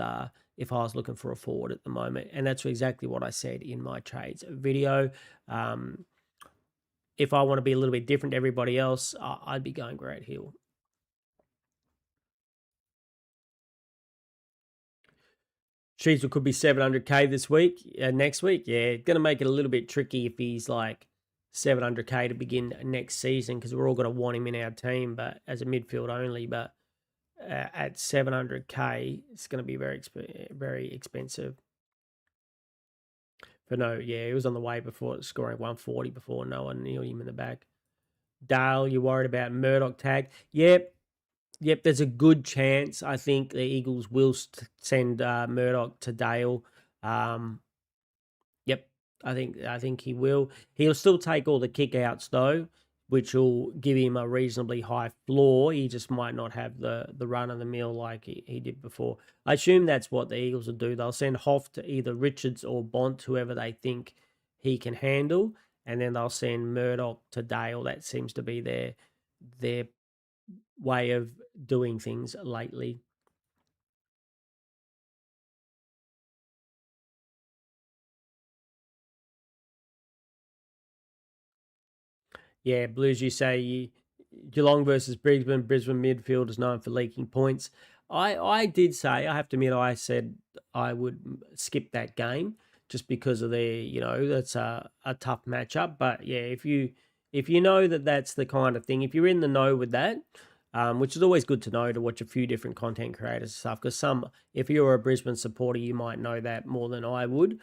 A: looking for a forward at the moment. And that's exactly what I said in my trades video. If I want to be a little bit different to everybody else, I'd be going Brad Hill. Sheasel could be 700k this week, next week. Yeah, going to make it a little bit tricky if he's like 700k to begin next season because we're all going to want him in our team, but as a midfield only. But at 700k, it's going to be very expensive. For no, yeah, he was on the way before scoring 140 before no one knew him in the back. Dale, you worried about Murdoch tag? Yep, yep. There's a good chance. I think the Eagles will send Murdoch to Dale. Um, Yep, I think he will. He'll still take all the kickouts though, which will give him a reasonably high floor. He just might not have the run of the mill like he did before. I assume that's what the Eagles will do. They'll send Hoff to either Richards or Bont, whoever they think he can handle, and then they'll send Murdoch to Dale. That seems to be their way of doing things lately. Yeah, Blues, you say Geelong versus Brisbane. Brisbane midfield is known for leaking points. I did say, I have to admit, I said I would skip that game just because of their, that's a tough matchup. But yeah, if you know that that's the kind of thing, if you're in the know with that, which is always good to know to watch a few different content creators and stuff, because if you're a Brisbane supporter, you might know that more than I would,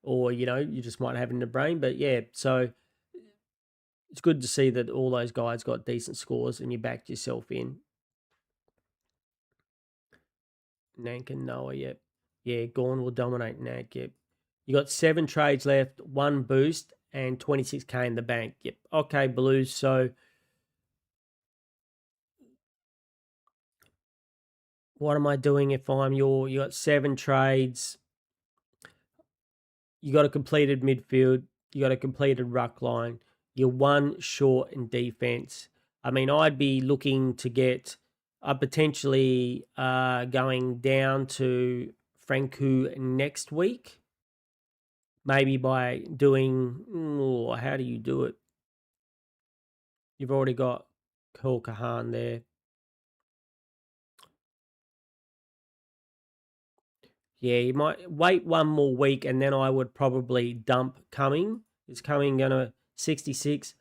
A: or you just might have it in the brain. But yeah, so it's good to see that all those guys got decent scores and you backed yourself in. Nank and Noah, yep. Yeah, Gorn will dominate Nank, yep. You got 7 trades left, 1 boost, and 26K in the bank. Yep. Okay, Blues. So what am I doing if you got 7 trades, you got a completed midfield, you got a completed ruck line, you're 1 short in defense. I mean, I'd be looking to get potentially going down to Franku next week, maybe by doing, how do you do it? You've already got Kul Kahan there. Yeah, you might wait 1 more week and then I would probably dump Cumming. Is Cumming going to 66?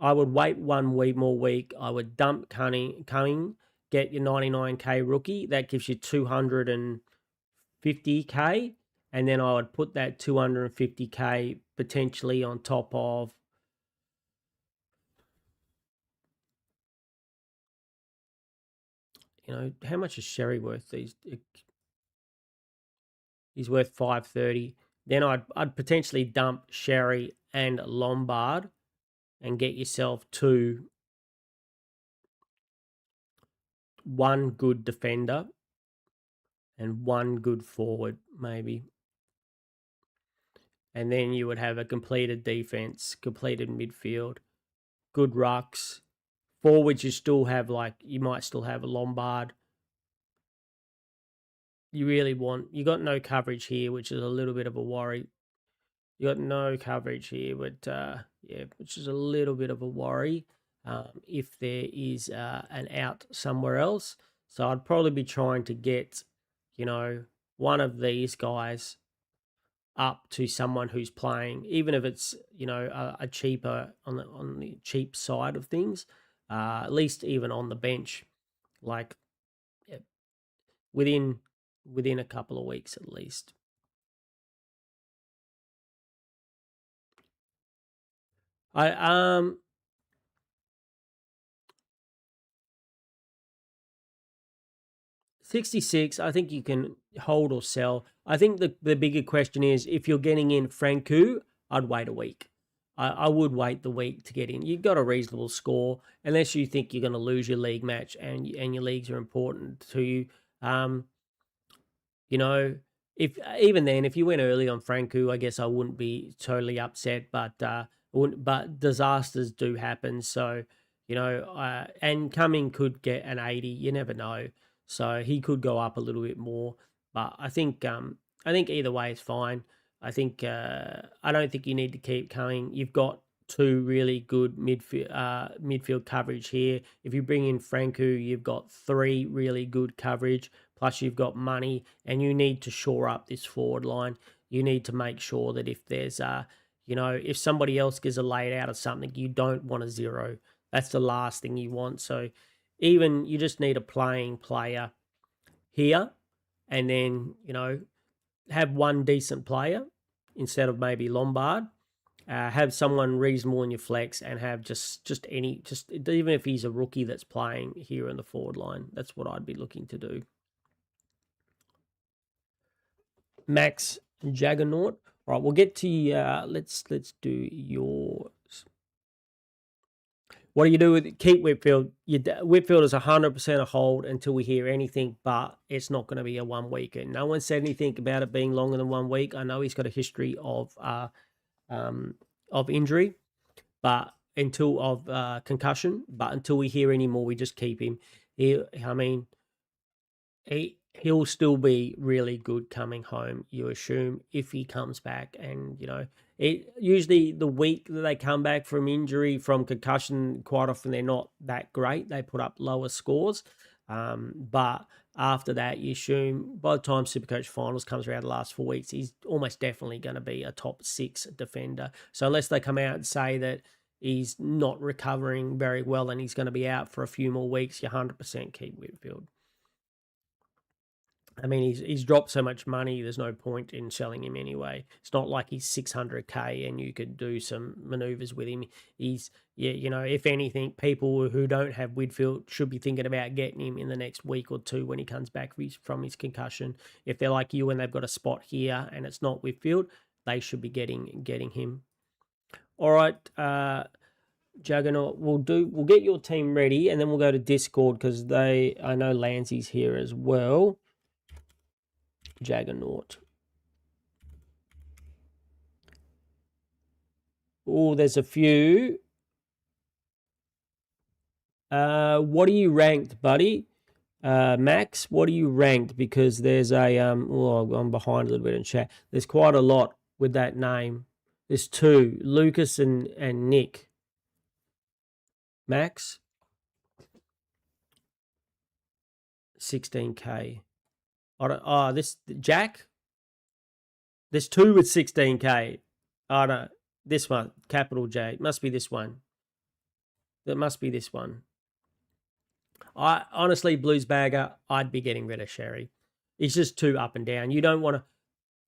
A: I would wait 1 week more week. I would dump Cumming, get your 99K rookie. That gives you 250K. And then I would put that 250K potentially on top of, how much is Sherry worth? He's worth 530. Then I'd potentially dump Sherry and Lombard and get yourself 1 good defender and 1 good forward, maybe. And then you would have a completed defense, completed midfield, good rucks. Forwards, you might still have a Lombard. You got no coverage here, which is a little bit of a worry. You got no coverage here, but yeah, which is a little bit of a worry if there is an out somewhere else. So I'd probably be trying to get, one of these guys up to someone who's playing, even if it's a cheaper on the cheap side of things, at least even on the bench, like yeah, within within a couple of weeks at least. I 66, I think you can hold or sell. I think the bigger question is if you're getting in Franku, I'd wait a week. I would wait the week to get in. You've got a reasonable score, unless you think you're going to lose your league match and your leagues are important to you. Um, you know, if even then, if you went early on Franku, I guess I wouldn't be totally upset. But disasters do happen. So and Cumming could get an 80. You never know. So he could go up a little bit more. But I think either way is fine. I don't think you need to keep coming. You've got 2 really good midfield coverage here. If you bring in Franku, you've got 3 really good coverage. Plus, you've got money, and you need to shore up this forward line. You need to make sure that if there's if somebody else gives a laid out of something, you don't want a 0. That's the last thing you want. So even you just need a playing player here, and then have 1 decent player, instead of maybe Lombard. Have someone reasonable in your flex and have just even if he's a rookie that's playing here in the forward line. That's what I'd be looking to do. Max Juggernaut. All right, we'll get to let's do yours. What do you do with keep Whitfield? Whitfield is 100% a hold until we hear anything, but it's not going to be a 1 week. And no one said anything about it being longer than 1 week. I know he's got a history of injury, but concussion. But until we hear any more, we just keep him. He'll still be really good coming home, you assume, if he comes back. And, usually the week that they come back from injury, from concussion, quite often they're not that great. They put up lower scores. But after that, you assume by the time Supercoach Finals comes around the last 4 weeks, he's almost definitely going to be a top 6 defender. So unless they come out and say that he's not recovering very well and he's going to be out for a few more weeks, you 100% keep Whitfield. I mean, he's dropped so much money, there's no point in selling him anyway. It's not like he's 600K and you could do some maneuvers with him. If anything, people who don't have Whitfield should be thinking about getting him in the next week or two when he comes back from his concussion. If they're like you and they've got a spot here and it's not Whitfield, they should be getting him. All right, Juggernaut, we'll get your team ready and then we'll go to Discord because I know Lancy's here as well. Juggernaut. Oh, there's a few. What are you ranked, buddy? Max, what are you ranked? Because there's I'm behind a little bit in chat. There's quite a lot with that name. There's 2, Lucas and Nick. Max, 16K. This Jack. There's 2 with 16K. Oh no, this one, capital J. It must be this one. That must be this one. I honestly, Blues bagger, I'd be getting rid of Sherry. He's just too up and down. You don't want to.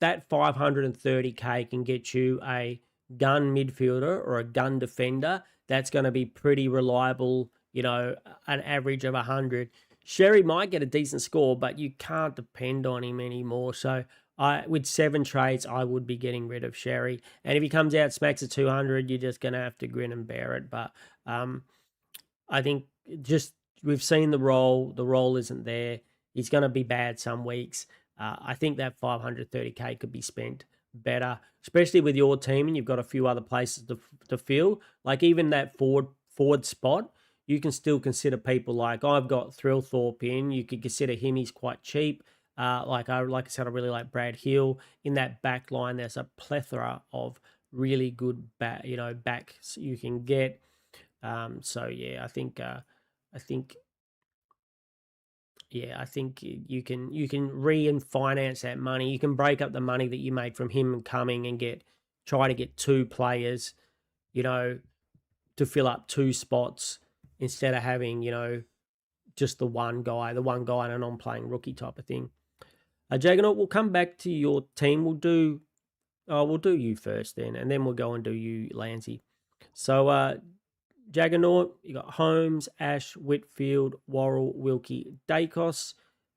A: That 530K can get you a gun midfielder or a gun defender. That's going to be pretty reliable. An average of 100. Sherry might get a decent score, but you can't depend on him anymore. So with 7 trades, I would be getting rid of Sherry. And if he comes out smacks at 200, you're just going to have to grin and bear it. But I think we've seen the role. The role isn't there. He's going to be bad some weeks. I think that 530K could be spent better, especially with your team and you've got a few other places to fill. Like even that forward spot, you can still consider people like I've got Thrillthorpe in. You could consider him. He's quite cheap. Like I said, I really like Brad Hill. In that back line, there's a plethora of really good backs you can get. I think you can refinance that money. You can break up the money that you made from him coming and try to get 2 players, to fill up 2 spots instead of having, just the one guy and a non-playing rookie type of thing. Juggernaut, we'll come back to your team. We'll do you first then, and then we'll go and do you, Lancey. So, Juggernaut, you got Holmes, Ash, Whitfield, Worrell, Wilkie, Dacos,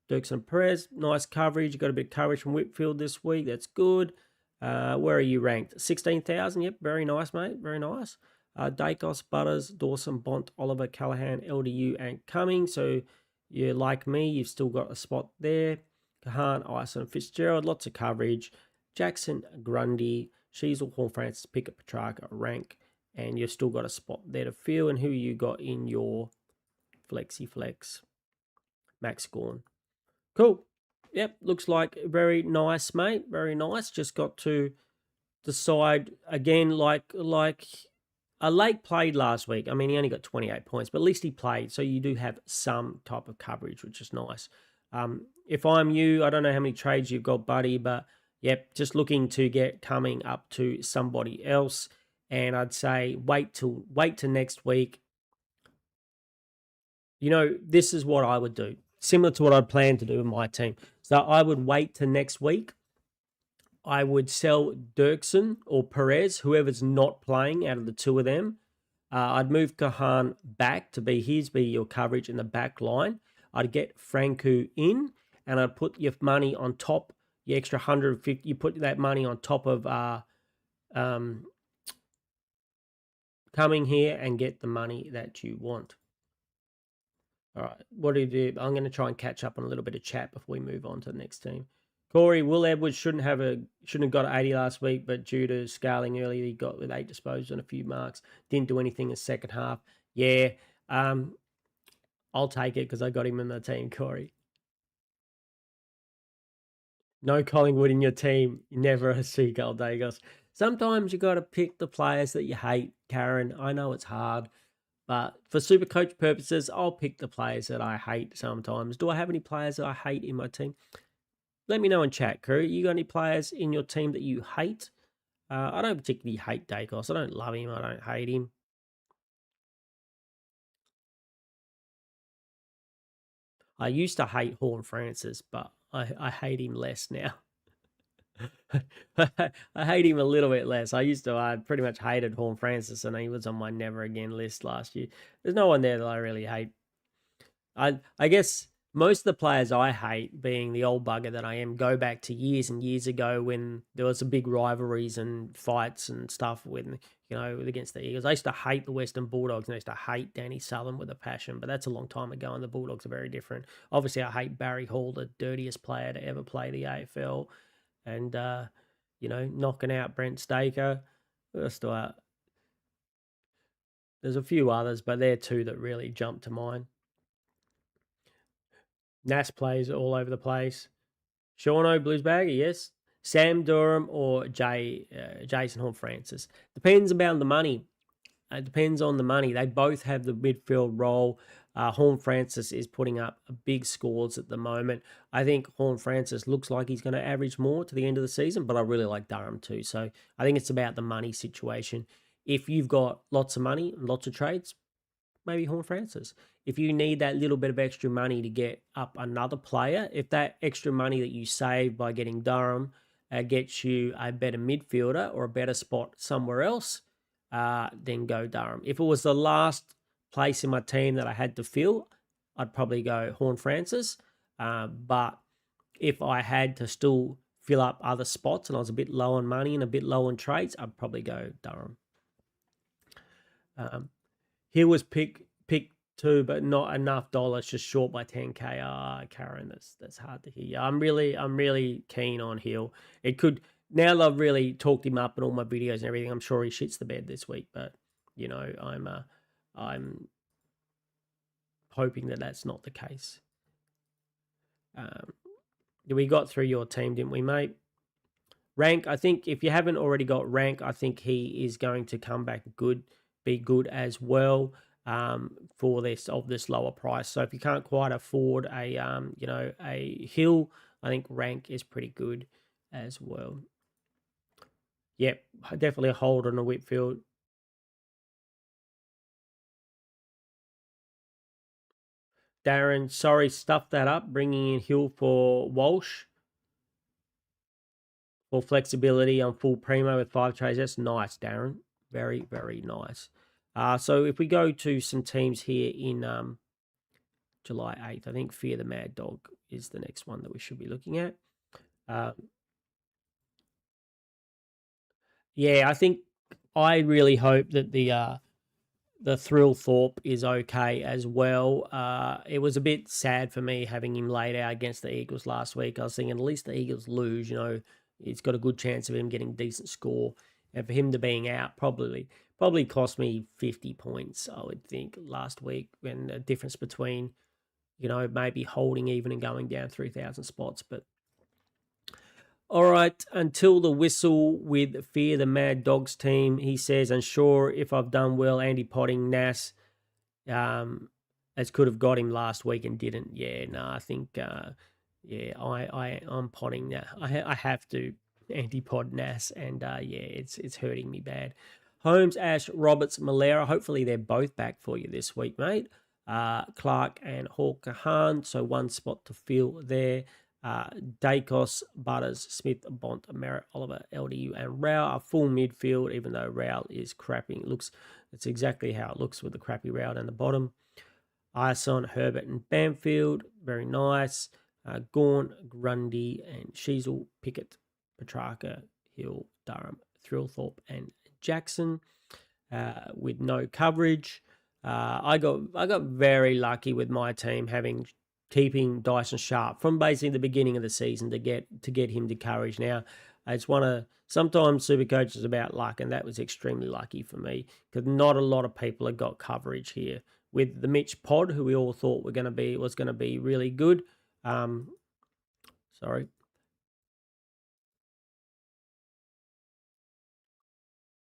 A: Dirksen and Perez. Nice coverage. You got a bit of coverage from Whitfield this week. That's good. Where are you ranked? 16,000. Yep, very nice, mate. Very nice. Dacos, Butters, Dawson, Bont, Oliver, Callahan, LDU, and Cumming. So you're like me, you've still got a spot there. Kahan, Ison, Fitzgerald, lots of coverage. Jackson, Grundy, Sheasel, Horn, Francis, Pickett, Petrarca, Rank, and you've still got a spot there to fill. And who you got in your Flexi Flex? Max Gorn. Cool. Yep, looks like very nice, mate. Very nice. Just got to decide again, like Lake played last week. I mean, he only got 28 points, but at least he played. So you do have some type of coverage, which is nice. If I'm you, I don't know how many trades you've got, buddy, but yep, just looking to get coming up to somebody else. And I'd say wait till next week. This is what I would do. Similar to what I'd plan to do with my team. So I would wait till next week I would sell Dirksen or Perez, whoever's not playing out of the two of them. I'd move Kahan back to be your coverage in the back line. I'd get Franco in, and I'd put your money on top, your extra 150. You put that money on top of coming here and get the money that you want. All right, what do you do? I'm going to try and catch up on a little bit of chat before we move on to the next team. Corey, Will Edwards shouldn't have got 80 last week, but due to scaling early, he got with 8 disposals and a few marks. Didn't do anything in the second half. Yeah, I'll take it because I got him in the team, Corey. No Collingwood in your team, never a seagull, Dagos. Sometimes you got to pick the players that you hate, Karen. I know it's hard, but for Supercoach purposes, I'll pick the players that I hate sometimes. Do I have any players that I hate in my team? Let me know in chat, crew. You got any players in your team that you hate? I don't particularly hate Dacos. I don't love him. I don't hate him. I used to hate Horn Francis, but I hate him less now. I hate him a little bit less. I pretty much hated Horn Francis, and he was on my never again list last year. There's no one there that I really hate. I guess most of the players I hate, being the old bugger that I am, go back to years and years ago when there was a big rivalries and fights and stuff with, against the Eagles. I used to hate the Western Bulldogs, and I used to hate Danny Southern with a passion, but that's a long time ago, and the Bulldogs are very different. Obviously, I hate Barry Hall, the dirtiest player to ever play the AFL, and, knocking out Brent Staker. There's a few others, but they're two that really jump to mind. Nas plays all over the place. Seano Bluesbagger, yes. Sam Durham or Jason Horne-Francis. Depends about the money. It depends on the money. They both have the midfield role. Horne-Francis is putting up big scores at the moment. I think Horne-Francis looks like he's going to average more to the end of the season, but I really like Durham too. So I think it's about the money situation. If you've got lots of money and lots of trades, maybe Horne-Francis. If you need that little bit of extra money to get up another player, if that extra money that you save by getting Durham gets you a better midfielder or a better spot somewhere else, then go Durham. If it was the last place in my team that I had to fill, I'd probably go Horne-Francis. But if I had to still fill up other spots and I was a bit low on money and a bit low on trades, I'd probably go Durham. He was picked too, but not enough dollars, just short by 10K. Karen, that's hard to hear. I'm really keen on Hill. It could, now that I've really talked him up in all my videos and everything, I'm sure he shits the bed this week, but I'm hoping that that's not the case. We got through your team, didn't we, mate? Rank, I think if you haven't already got Rank, I think he is going to come back be good as well for this lower price. So if you can't quite afford a Hill, I think Rank is pretty good as well. Yep, definitely a hold on a Whitfield. Darren, sorry, stuffed that up, bringing in Hill for Walsh for flexibility on full primo with 5 trades. That's nice, Darren. Very, very nice. So if we go to some teams here in July 8th, I think Fear the Mad Dog is the next one that we should be looking at. Yeah, I really hope that the Thrill Thorpe is okay as well. It was a bit sad for me having him laid out against the Eagles last week. I was thinking at least the Eagles lose, it's got a good chance of him getting a decent score. And for him to being out probably cost me 50 points, I would think, last week, when the difference between, maybe holding even and going down 3,000 spots. But all right, until the whistle with Fear the Mad Dogs team, he says, unsure if I've done well. Andy Potting, Nas, as could have got him last week and didn't. Yeah, no, I think, I'm potting now. I have to anti-pod Nas, and it's hurting me bad. Holmes, Ash, Roberts, Malera. Hopefully they're both back for you this week, mate. Clark and Hawker Hahn, so one spot to fill there. Dacos, Butters, Smith, Bont, Merritt, Oliver, LDU, and Rao. A full midfield, even though Rao is crapping. It's exactly how it looks with the crappy Rao down the bottom. Ison, Herbert, and Bamfield, very nice. Gaunt, Grundy, and Sheasel, Pickett, Petrarca, Hill, Durham, Thrillthorpe, and Jackson with no coverage. I got very lucky with my team keeping Dyson Sharp from basically the beginning of the season to get him to courage. Now, it's sometimes Supercoach is about luck, and that was extremely lucky for me because not a lot of people have got coverage here. With the Mitch Pod, who we all thought was going to be really good. Sorry.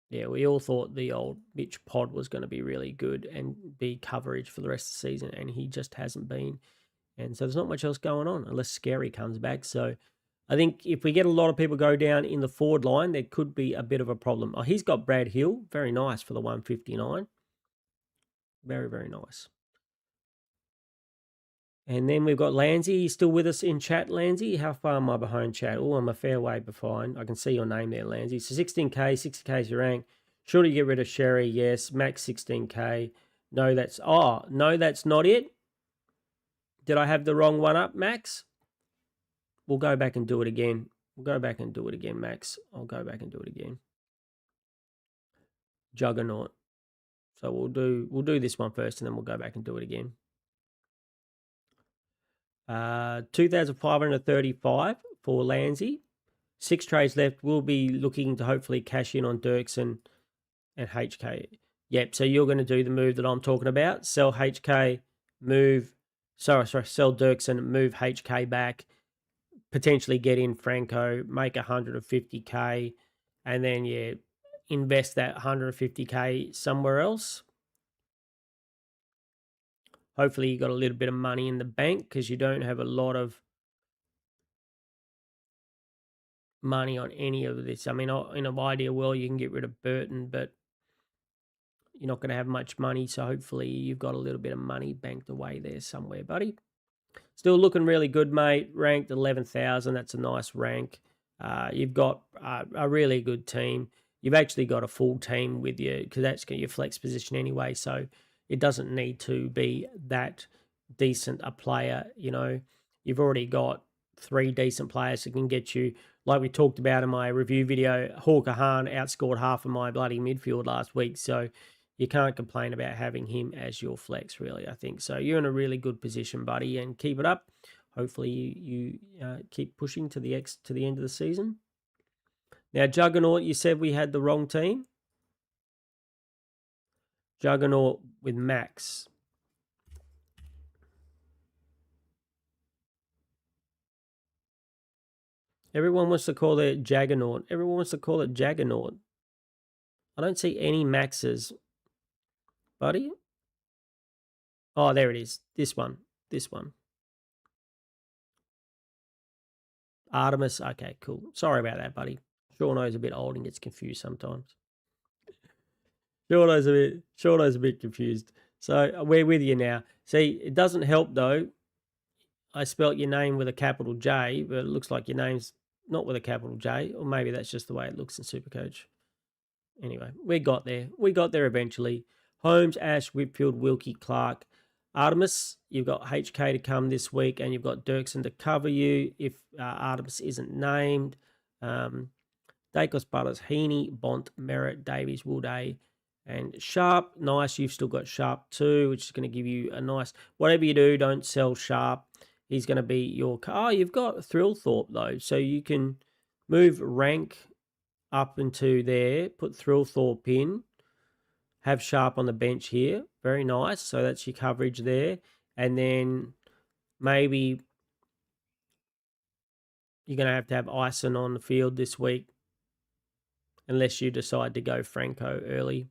A: Yeah, we all thought the old Mitch Pod was going to be really good and be coverage for the rest of the season, and he just hasn't been. And so there's not much else going on unless Scary comes back. So I think if we get a lot of people go down in the forward line, there could be a bit of a problem. Oh, he's got Brad Hill. Very nice for the 159. Very, very nice. And then we've got Landsy. He's still with us in chat, Landsy. How far am I behind chat? Oh, I'm a fair way behind. I can see your name there, Landsy. So 16K, 60K is your rank. Should you get rid of Sherry? Yes. Max 16K. No, that's not it. Did I have the wrong one up, Max? We'll go back and do it again. We'll go back and do it again, Max. I'll go back and do it again. Juggernaut. So we'll do this one first, and then we'll go back and do it again. 2,535 for Landsy. 6 trades left. We'll be looking to hopefully cash in on Dirksen and HK. Yep. So you're going to do the move that I'm talking about. Sell HK, sell Dirksen, move HK back, potentially get in Franco, make 150K, and then invest that 150K somewhere else. Hopefully you got a little bit of money in the bank because you don't have a lot of money on any of this. I mean, in an ideal world, you can get rid of Burton, but you're not going to have much money. So hopefully you've got a little bit of money banked away there somewhere, buddy. Still looking really good, mate. Ranked 11,000. That's a nice rank. You've got a really good team. You've actually got a full team with you because that's your flex position anyway. So it doesn't need to be that decent a player. You know, you've already got 3 decent players that can get you, like we talked about in my review video. Hawker Hahn outscored half of my bloody midfield last week. So you can't complain about having him as your flex, really, I think. So you're in a really good position, buddy, and keep it up. Hopefully you keep pushing to the end of the season. Now, Juggernaut, you said we had the wrong team. Juggernaut with Max. Everyone wants to call it Juggernaut. Everyone wants to call it Juggernaut. I don't see any Maxes, buddy. Oh, there it is. This one. Artemis. Okay, cool. Sorry about that, buddy. Seano's a bit old and gets confused sometimes. Seano's a bit confused. So we're with you now. See, it doesn't help though. I spelt your name with a capital J, but it looks like your name's not with a capital J, or maybe that's just the way it looks in Supercoach. Anyway, we got there. We got there eventually. Holmes, Ash, Whitfield, Wilkie, Clark, Artemis. You've got HK to come this week, and you've got Dirksen to cover you if Artemis isn't named. Dacos, Butters, Heaney, Bont, Merritt, Davies, Woolday, and Sharp. Nice. You've still got Sharp too, which is going to give you a nice. Whatever you do, don't sell Sharp. He's going to be your. Oh, you've got Thrillthorpe though, so you can move rank up into there. Put Thrillthorpe in. Have Sharp on the bench here. Very nice. So that's your coverage there, and then maybe you're going to have Ison on the field this week, unless you decide to go Franco early.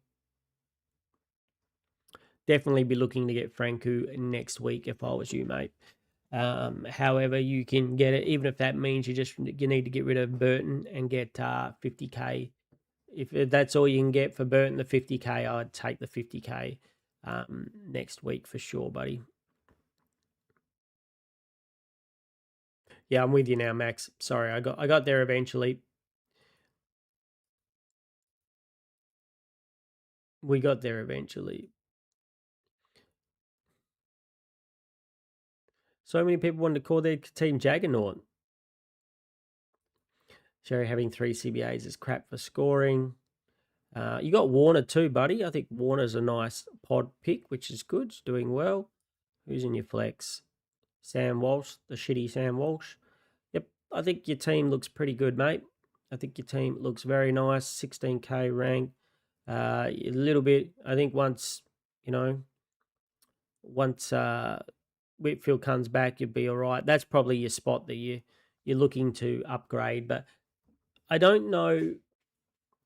A: Definitely be looking to get Franco next week if I was you, mate. However, you can get it, even if that means you need to get rid of Burton and get 50K. If that's all you can get for Burton, the 50K, I'd take the 50K next week for sure, buddy. Yeah, I'm with you now, Max. Sorry, I got there eventually. We got there eventually. So many people wanted to call their team Jaggernaut. Sherry having 3 CBAs is crap for scoring. You got Warner too, buddy. I think Warner's a nice pod pick, which is good. It's doing well. Who's in your flex? Sam Walsh, the shitty Sam Walsh. Yep, I think your team looks pretty good, mate. I think your team looks very nice. 16K rank. A little bit. I think once you know, once Whitfield comes back, you'll be all right. That's probably your spot that you're looking to upgrade. But I don't know,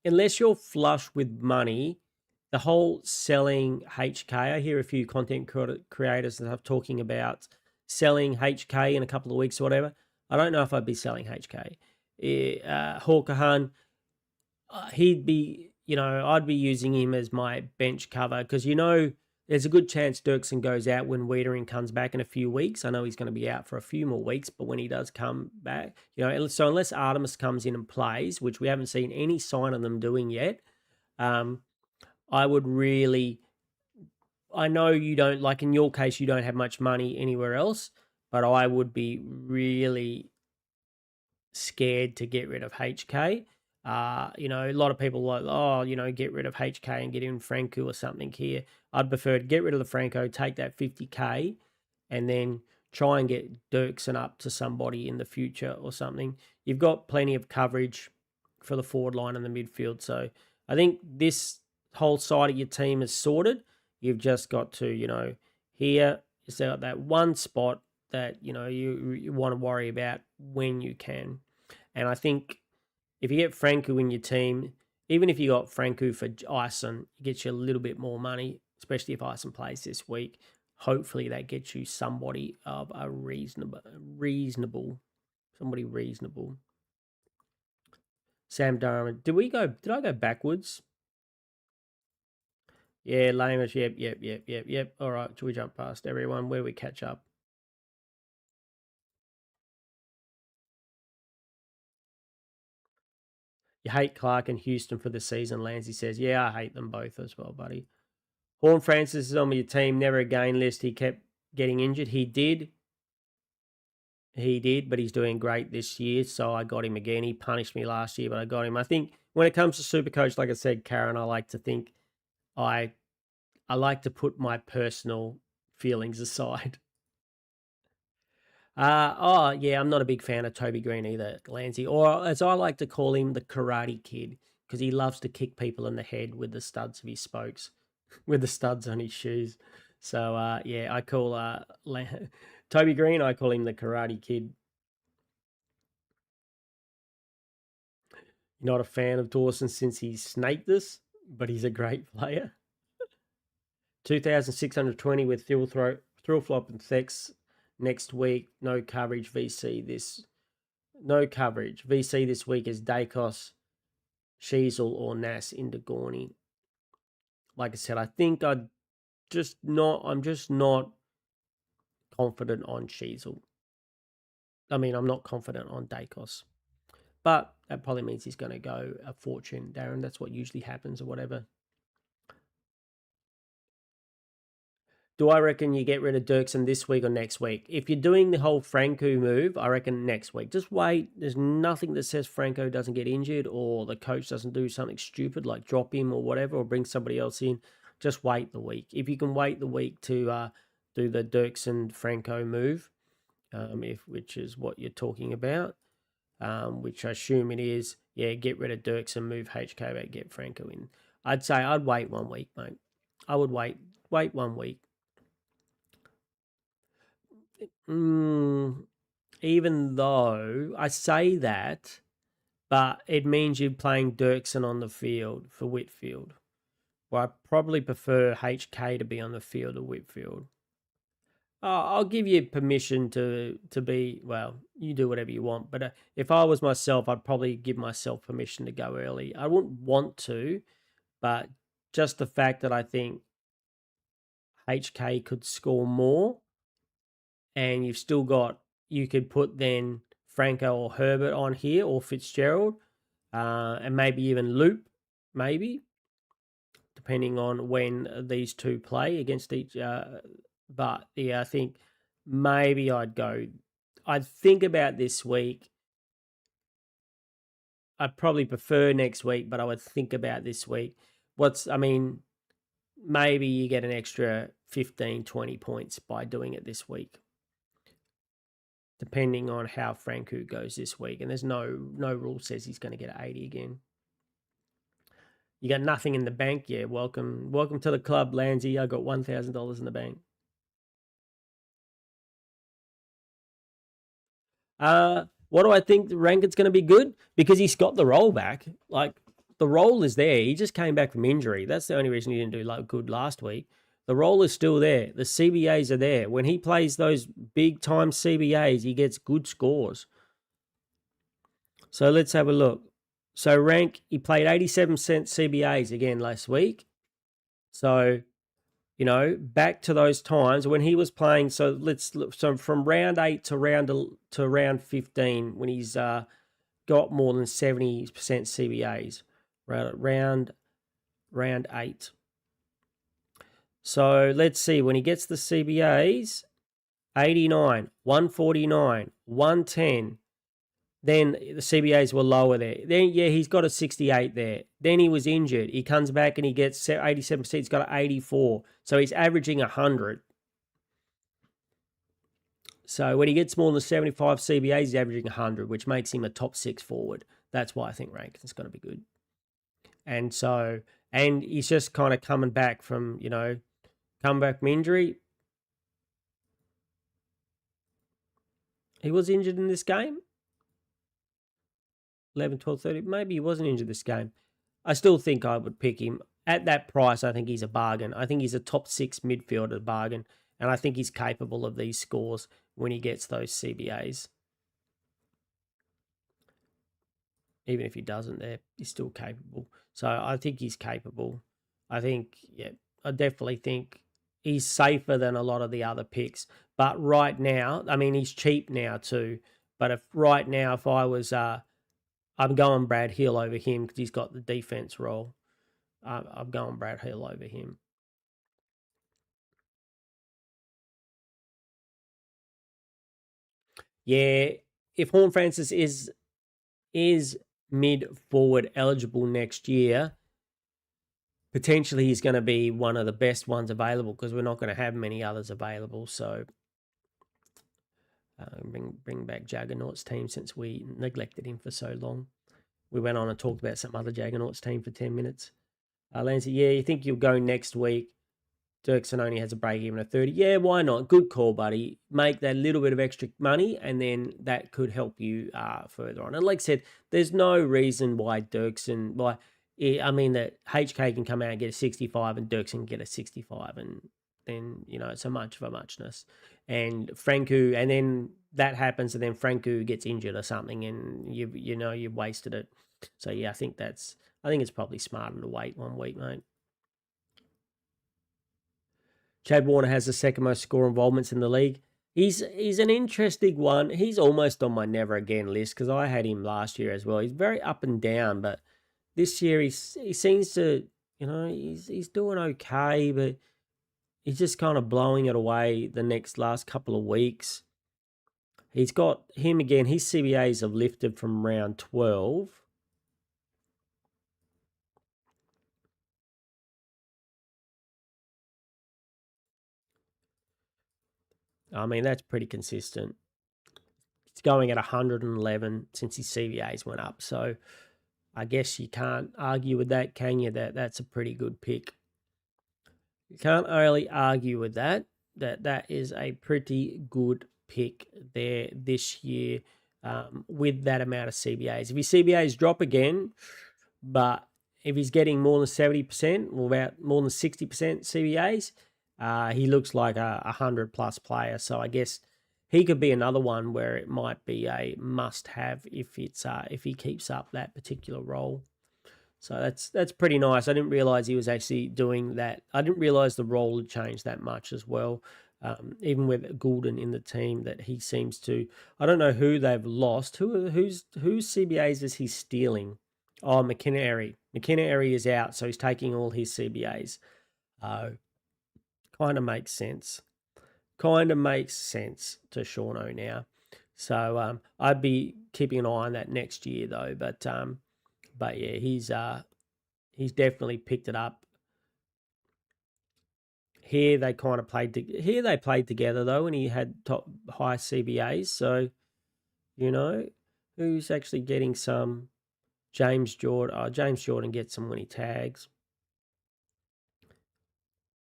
A: unless you're flush with money, the whole selling HK. I hear a few content creators and stuff talking about selling HK in a couple of weeks or whatever. I don't know if I'd be selling HK. Hawkahan, he'd be, I'd be using him as my bench cover because, there's a good chance Dirksen goes out when Wiedering comes back in a few weeks. I know he's going to be out for a few more weeks, but when he does come back, so unless Artemis comes in and plays, which we haven't seen any sign of them doing yet, I would really, I know you don't, like in your case, you don't have much money anywhere else, but I would be really scared to get rid of HK. A lot of people are like, get rid of HK and get in Franco or something here. I'd prefer to get rid of the Franco, take that 50K, and then try and get Dirksen up to somebody in the future or something. You've got plenty of coverage for the forward line and the midfield. So I think this whole side of your team is sorted. You've just got to, here, you got that one spot that, you want to worry about when you can. And I think if you get Franco in your team, even if you got Franco for Ison, it gets you a little bit more money, especially if Ison plays this week. Hopefully that gets you somebody of a somebody reasonable. Sam Durham. Did I go backwards? Yeah, Lamish. Yep. All right, should we jump past everyone? Where we catch up? You hate Clark and Houston for the season, Lansy says. Yeah, I hate them both as well, buddy. Horn Francis is on your team, never again list. He kept getting injured. He did, but he's doing great this year, so I got him again. He punished me last year, but I got him. I think when it comes to Supercoach, like I said, Karen, I like to think I like to put my personal feelings aside. I'm not a big fan of Toby Green either, Lansy, or as I like to call him, the Karate Kid, because he loves to kick people in the head with the studs of his spokes, with the studs on his shoes. So I call Toby Green. I call him the Karate Kid. Not a fan of Dawson since he snaked us, but he's a great player. 2,620 with thrill flop and sex next week. No coverage VC this. No coverage. VC this week is Dacos, Sheasel, or Nas into Gorney. Like I said, I think I'm just not confident on Sheasel. I mean, I'm not confident on Dacos. But that probably means he's going to go a fortune, Darren. That's what usually happens or whatever. Do I reckon you get rid of Dirksen this week or next week? If you're doing the whole Franco move, I reckon next week. Just wait. There's nothing that says Franco doesn't get injured or the coach doesn't do something stupid like drop him or whatever or bring somebody else in. Just wait the week. If you can wait the week to do the Dirksen Franco move, which is what you're talking about, which I assume it is, get rid of Dirksen, move HK back, get Franco in. I'd say I'd wait 1 week, mate. I would wait 1 week. Even though I say that, but it means you're playing Dirksen on the field for Whitfield. Well, I probably prefer HK to be on the field of Whitfield. I'll give you permission to be, well, you do whatever you want. But if I was myself, I'd probably give myself permission to go early. I wouldn't want to, but just the fact that I think HK could score more and you could put then Franco or Herbert on here, or Fitzgerald, and maybe even Loop, maybe, depending on when these two play against each. But yeah, I think maybe I'd think about this week. I'd probably prefer next week, but I would think about this week. Maybe you get an extra 15, 20 points by doing it this week, depending on how Franco goes this week. And there's no rule says he's going to get 80 again. You got nothing in the bank? Yeah, welcome to the club, Lanzy. I got $1,000 in the bank. What do I think Rankin's going to be good? Because he's got the roll back. Like, the roll is there. He just came back from injury. That's the only reason he didn't do good last week. The roll is still there. The CBAs are there. When he plays those big-time CBAs, he gets good scores. So let's have a look. So Rank, he played 87% CBAs again last week. So, back to those times when he was playing. So let's look. So from round 8 to round 15, when he's got more than 70% CBAs, round 8. So let's see, when he gets the CBAs, 89, 149, 110. Then the CBAs were lower there. Then, yeah, he's got a 68 there. Then he was injured. He comes back and he gets 87%. He's got an 84. So he's averaging 100. So when he gets more than 75 CBAs, he's averaging 100, which makes him a top 6 forward. That's why I think Rankin's going to be good. And he's just kind of coming back from injury. He was injured in this game. 11, 12, 30. Maybe he wasn't injured this game. I still think I would pick him. At that price, I think he's a bargain. I think he's a top 6 midfielder bargain. And I think he's capable of these scores when he gets those CBAs. Even if he doesn't, he's still capable. So I think he's capable. I definitely think he's safer than a lot of the other picks. But right now, he's cheap now too. But if I was... I'm going Brad Hill over him because he's got the defense role. I'm going Brad Hill over him. Yeah, if Horn Francis is mid-forward eligible next year, potentially he's going to be one of the best ones available because we're not going to have many others available. So bring back Juggernaut's team since we neglected him for so long. We went on and talked about some other Juggernauts team for 10 minutes. Lancy, yeah, you think you'll go next week? Dirksen only has a break even of 30. Yeah, why not? Good call, buddy. Make that little bit of extra money, and then that could help you further on. And like I said, there's no reason why Dirksen, that HK can come out and get a 65 and Dirksen can get a 65, and then, it's a much of a muchness. And Franco, and then that happens, and then Franco gets injured or something, and you've wasted it. So yeah, I think it's probably smarter to wait 1 week, mate. Chad Warner has the second most score involvements in the league. He's an interesting one. He's almost on my never again list because I had him last year as well. He's very up and down, but this year he seems to, he's doing okay, but he's just kind of blowing it away the last couple of weeks. He's got him again. His CBAs have lifted from round 12. That's pretty consistent. It's going at 111 since his CBAs went up. So I guess you can't argue with that, can you? That's a pretty good pick. You can't really argue with that. That is a pretty good pick there this year with that amount of CBAs. If his CBAs drop again, but if he's getting more than 70% or about more than 60% CBAs, he looks like a 100-plus player. So I guess he could be another one where it might be a must-have if he keeps up that particular role. So that's pretty nice. I didn't realize he was actually doing that. I didn't realize the role had changed that much as well. even with Goulden in the team, that he seems to. I don't know who they've lost. Whose CBAs is he stealing? Oh, McInerney. McInerney is out, so he's taking all his CBAs. Kind of makes sense. Kind of makes sense to Seano now. So I'd be keeping an eye on that next year though. But yeah, he's definitely picked it up. Here they kind of here they played together though, and he had top high CBAs. So who's actually getting some. James Jordan. James Jordan gets some when he tags.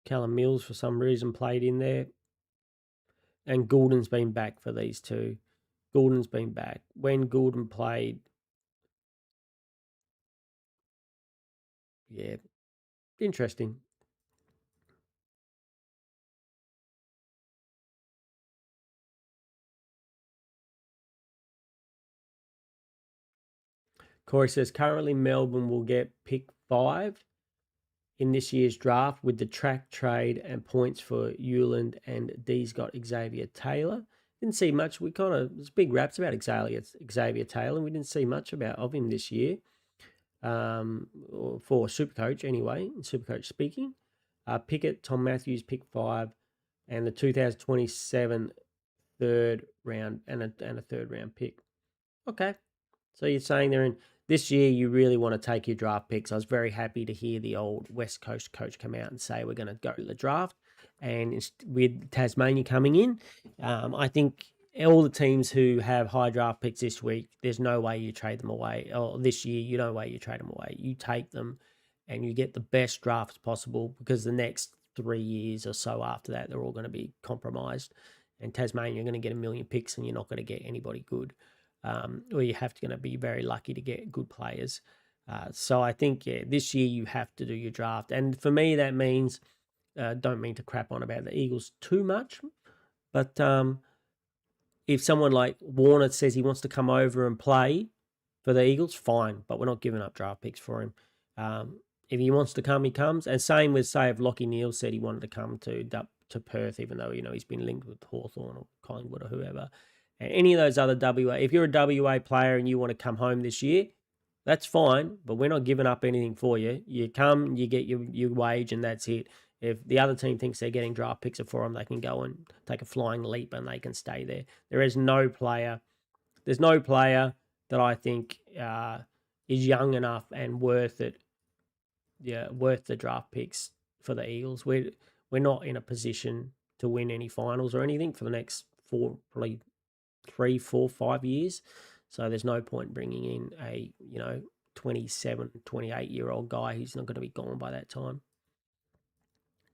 A: Callum Mills for some reason played in there, and Goulden's been back for these two. Goulden's been back when Goulden played. Yeah, interesting. Corey says currently Melbourne will get pick 5 in this year's draft with the track trade and points for Euland, and D's got Xavier Taylor. Didn't see much. We kind of there's big raps about Xavier Taylor, and we didn't see much of him this year. For Supercoach anyway. Supercoach speaking. Pickett, Tom Matthews, pick 5, and the 2027 third round and a third round pick. Okay, so you're saying they're in this year. You really want to take your draft picks. I was very happy to hear the old West Coast coach come out and say we're going to go to the draft, and with Tasmania coming in, I think all the teams who have high draft picks this week, there's no way you trade them away. Or this year, no way you trade them away. You take them, and you get the best drafts possible, because the next 3 years or so after that, they're all going to be compromised. And Tasmania, you're going to get a million picks, and you're not going to get anybody good. Or you have to going to be very lucky to get good players. So I think this year you have to do your draft, and for me that means don't mean to crap on about the Eagles too much, but if someone like Warner says he wants to come over and play for the Eagles, fine, but we're not giving up draft picks for him. If he wants to come, he comes. And same with, say, if Lockie Neal said he wanted to come to Perth, even though he's been linked with Hawthorn or Collingwood or whoever. Any of those other WA, if you're a WA player and you want to come home this year, that's fine, but we're not giving up anything for you. You come, you get your wage, and that's it. If the other team thinks they're getting draft picks for them, they can go and take a flying leap and they can stay there. There's no player that I think is young enough and worth it. Yeah, worth the draft picks for the Eagles. We're not in a position to win any finals or anything for the next probably 3, 4, 5 years. So there's no point bringing in a 27, 28-year-old guy who's not going to be gone by that time.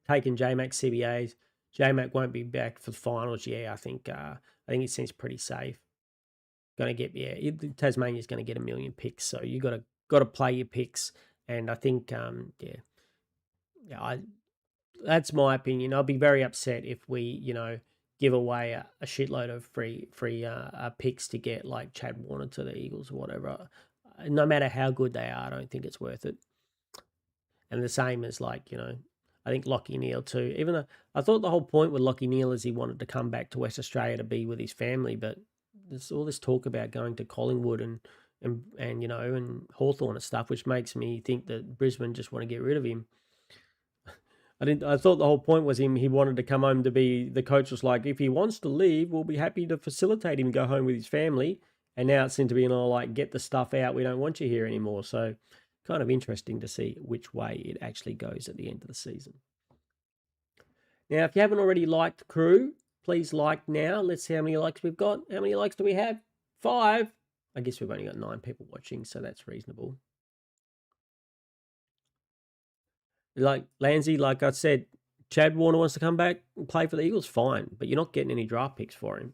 A: Taking J-Mac CBAs. J-Mac won't be back for the finals. Yeah, I think it seems pretty safe. Going to get Tasmania's going to get a million picks, so you got to play your picks, and I think that's my opinion. I'll be very upset if we give away a shitload of free picks to get like Chad Warner to the Eagles or whatever. No matter how good they are, I don't think it's worth it. And the same as I think Lockie Neal too. Even though I thought the whole point with Lockie Neal is he wanted to come back to West Australia to be with his family, but there's all this talk about going to Collingwood and Hawthorn and stuff, which makes me think that Brisbane just want to get rid of him. I thought the whole point was he wanted to come home to be, the coach was like, if he wants to leave, we'll be happy to facilitate him go home with his family. And now it seems to be get the stuff out. We don't want you here anymore. So kind of interesting to see which way it actually goes at the end of the season. Now, if you haven't already liked the crew, please like now. Let's see how many likes we've got. How many likes do we have? 5. I guess we've only got 9 people watching, so that's reasonable. Like Lanzy, like I said, Chad Warner wants to come back and play for the Eagles, fine, but you're not getting any draft picks for him.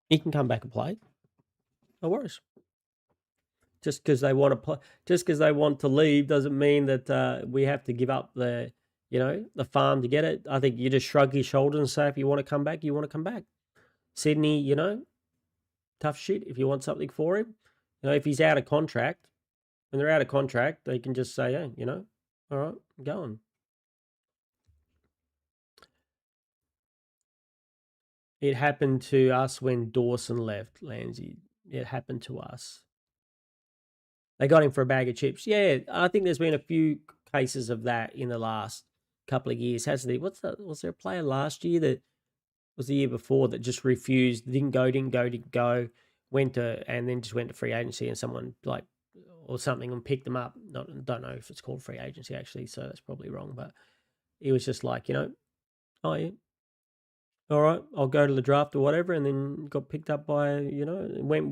A: He can come back and play. No worries. Just because they want to play, just because they want to leave, doesn't mean that we have to give up the farm to get it. I think you just shrug your shoulders and say, if you want to come back, you want to come back. Sydney, tough shit. If you want something for him, if he's out of contract, when they're out of contract, they can just say, hey, all right, I'm going. It happened to us when Dawson left, Landsy. It happened to us. They got him for a bag of chips. Yeah, I think there's been a few cases of that in the last couple of years, hasn't there? Was there a player last year that was the year before that just refused, didn't go, went to, and then just went to free agency and someone like, or something and picked them up. Don't know if it's called free agency actually, so that's probably wrong, but he was just like, oh yeah, all right, I'll go to the draft or whatever, and then got picked up by, went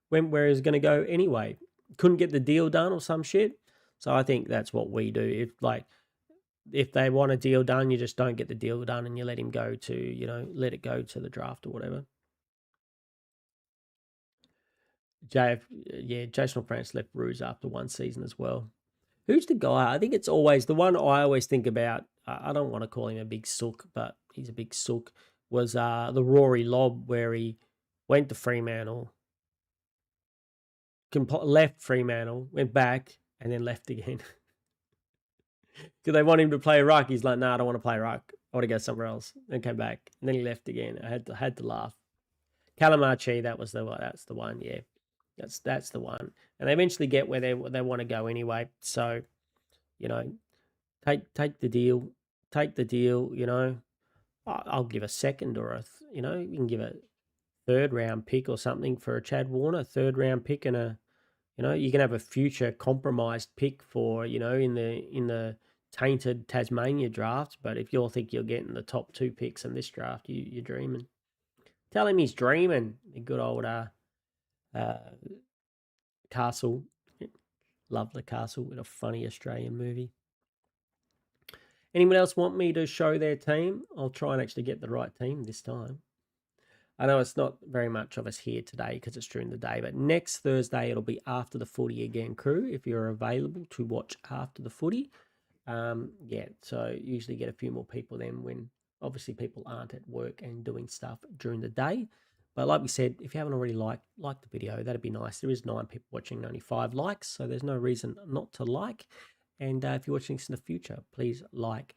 A: where he's going to go anyway. Couldn't get the deal done or some shit. So I think that's what we do. If they want a deal done, you just don't get the deal done and you let him go to, let it go to the draft or whatever. Jason France left Ruse after one season as well. Who's the guy? I think it's always the one I always think about. I don't want to call him a big sook, but he's a big sook. Was the Rory Lobb where he went to Fremantle, left Fremantle, went back, and then left again. Because they want him to play ruck. He's like, no, I don't want to play ruck. I want to go somewhere else. Then came back, and then he left again. I had to laugh. Calamarchi, that's the one. Yeah, that's the one. And they eventually get where they want to go anyway. So, take the deal. Take the deal. I'll give a second or you can give a third round pick or something for a Chad Warner, third round pick, and you can have a future compromised pick for in the tainted Tasmania draft. But if you think you're getting the top 2 picks in this draft, you're dreaming. Tell him he's dreaming. The good old Castle. Love the Castle with a funny Australian movie. Anyone else want me to show their team? I'll try and actually get the right team this time. I know it's not very much of us here today because it's during the day, but next Thursday it'll be after the footy again, crew, if you're available to watch after the footy. So usually get a few more people then when obviously people aren't at work and doing stuff during the day. But like we said, if you haven't already liked the video, that'd be nice. There is 9 people watching, only 5 likes, so there's no reason not to like. And if you're watching this in the future, please like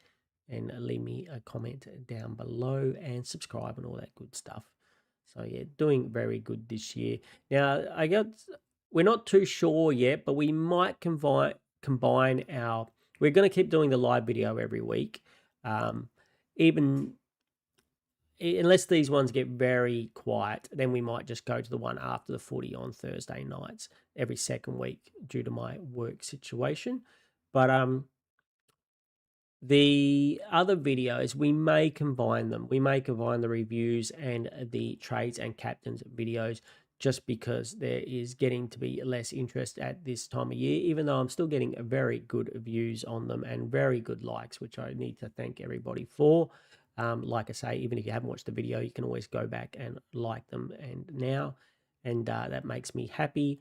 A: and leave me a comment down below and subscribe and all that good stuff. So yeah, doing very good this year. Now we're not too sure yet, but we might combine our. We're going to keep doing the live video every week, even unless these ones get very quiet. Then we might just go to the one after the footy on Thursday nights every second week due to my work situation. But the other videos, we may combine them. We may combine the reviews and the trades and captains videos just because there is getting to be less interest at this time of year, even though I'm still getting very good views on them and very good likes, which I need to thank everybody for. Like I say, even if you haven't watched the video, you can always go back and like them and that makes me happy.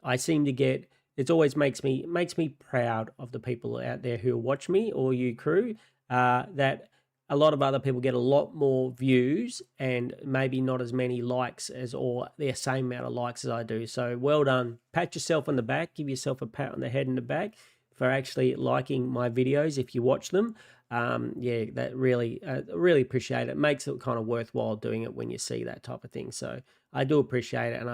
A: I seem to get... It always makes me proud of the people out there who watch me or you crew, that a lot of other people get a lot more views and maybe not as many likes or the same amount of likes as I do. So well done. Pat yourself on the back. Give yourself a pat on the head and the back for actually liking my videos if you watch them. That really appreciate it. It makes it kind of worthwhile doing it when you see that type of thing. So I do appreciate it, and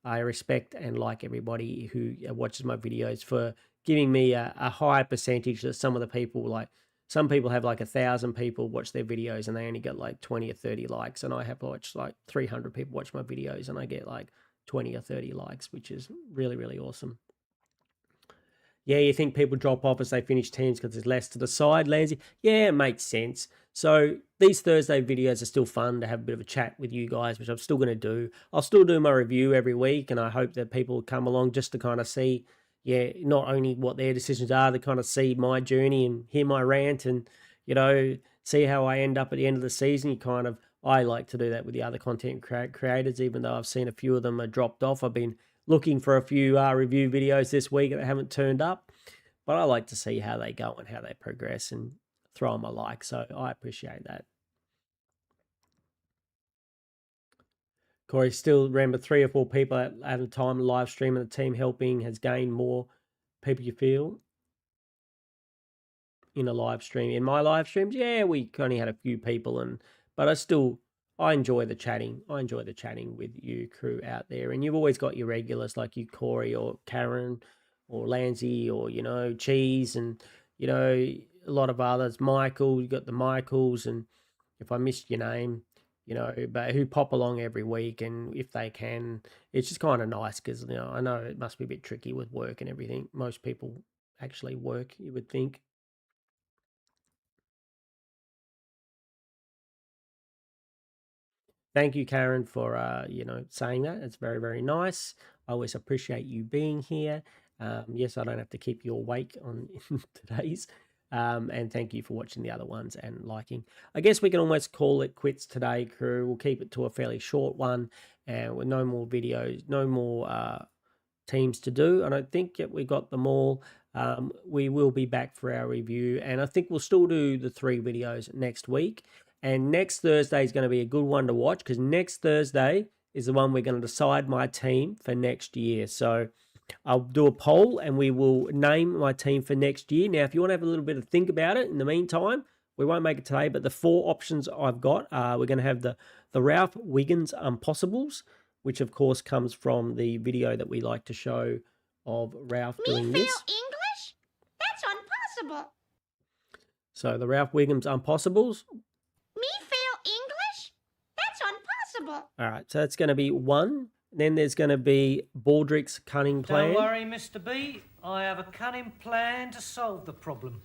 A: I respect and like everybody who watches my videos for giving me a higher percentage that some of the people, like some people have like 1,000 people watch their videos and they only get like 20 or 30 likes. And I have watched like 300 people watch my videos and I get like 20 or 30 likes, which is really, really awesome. Yeah, you think people drop off as they finish teams because there's less to the side, Lansy? Yeah, it makes sense. So these Thursday videos are still fun to have a bit of a chat with you guys, which I'm still going to do. I'll still do my review every week, and I hope that people come along just to kind of see, not only what their decisions are, to kind of see my journey and hear my rant and, see how I end up at the end of the season. I like to do that with the other content creators, even though I've seen a few of them are dropped off. I've been looking for a few review videos this week that haven't turned up, but I like to see how they go and how they progress and throw them a like, so I appreciate that. Corey, still remember 3 or 4 people at a time live stream and the team helping has gained more people, you feel, in a live stream. In my live streams, we only had a few people, but I still I enjoy the chatting. I enjoy the chatting with you crew out there. And you've always got your regulars like you, Corey or Karen or Lanzy or, Cheese and, a lot of others. Michael, you got the Michaels. And if I missed your name, but who pop along every week. And if they can, it's just kind of nice because, I know it must be a bit tricky with work and everything. Most people actually work, you would think. Thank you, Karen, for saying that. It's very, very nice. I always appreciate you being here. Yes, I don't have to keep you awake on today's. And thank you for watching the other ones and liking. I guess we can almost call it quits today, crew. We'll keep it to a fairly short one, and with no more videos, no more teams to do. I don't think yet we got them all. We will be back for our review, and I think we'll still do the 3 videos next week. And next Thursday is going to be a good one to watch because next Thursday is the one we're going to decide my team for next year. So I'll do a poll and we will name my team for next year. Now, if you want to have a little bit of think about it in the meantime, we won't make it today, but the 4 options I've got, we're going to have the Ralph Wiggins Impossibles, which of course comes from the video that we like to show of Ralph doing this.
B: English? That's impossible.
A: So the Ralph Wiggins Impossibles.
B: Me fail English? That's impossible.
A: All right, so that's going to be 1. Then there's going to be Baldrick's cunning plan.
C: Don't worry, Mr. B. I have a cunning plan to solve the problem.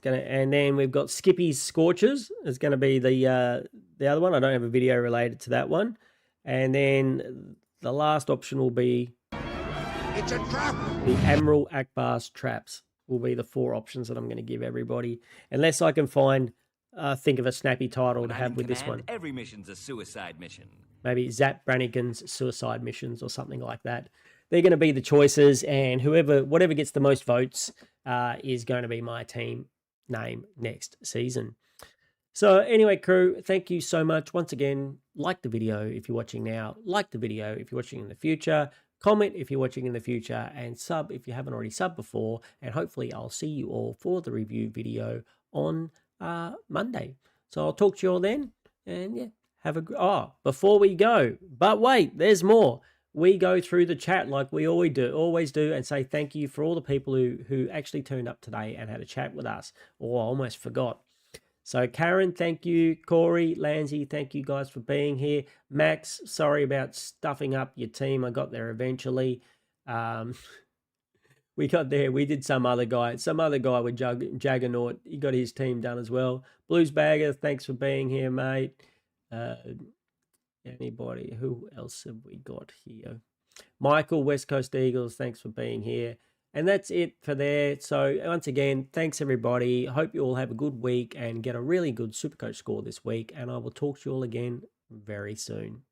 A: And then we've got Skippy's Scorchers. It's going to be the other one. I don't have a video related to that one. And then the last option will be
D: it's a trap.
A: The Admiral Akbar's Traps will be the 4 options that I'm going to give everybody, unless I can think of a snappy title to have with this one.
D: Every mission's a suicide mission.
A: Maybe Zap Brannigan's Suicide Missions or something like that. They're going to be the choices, and whatever gets the most votes is going to be my team name next season. So anyway, crew, thank you so much. Once again, like the video if you're watching now, like the video if you're watching in the future, comment if you're watching in the future, and sub if you haven't already subbed before, and hopefully I'll see you all for the review video on Monday. So I'll talk to you all then, and yeah, have a before we go, but wait, there's more. We go through the chat like we always do, and say thank you for all the people who actually turned up today and had a chat with us. I almost forgot. So Karen, thank you. Corey, Lanzy, thank you guys for being here. Max, sorry about stuffing up your team. I got there eventually. We got there. We did some other guy with Juggernaut. He got his team done as well. Blues Bagger, thanks for being here, mate. Anybody? Who else have we got here? Michael, West Coast Eagles, thanks for being here. And that's it for there. So once again, thanks everybody. I hope you all have a good week and get a really good Supercoach score this week. And I will talk to you all again very soon.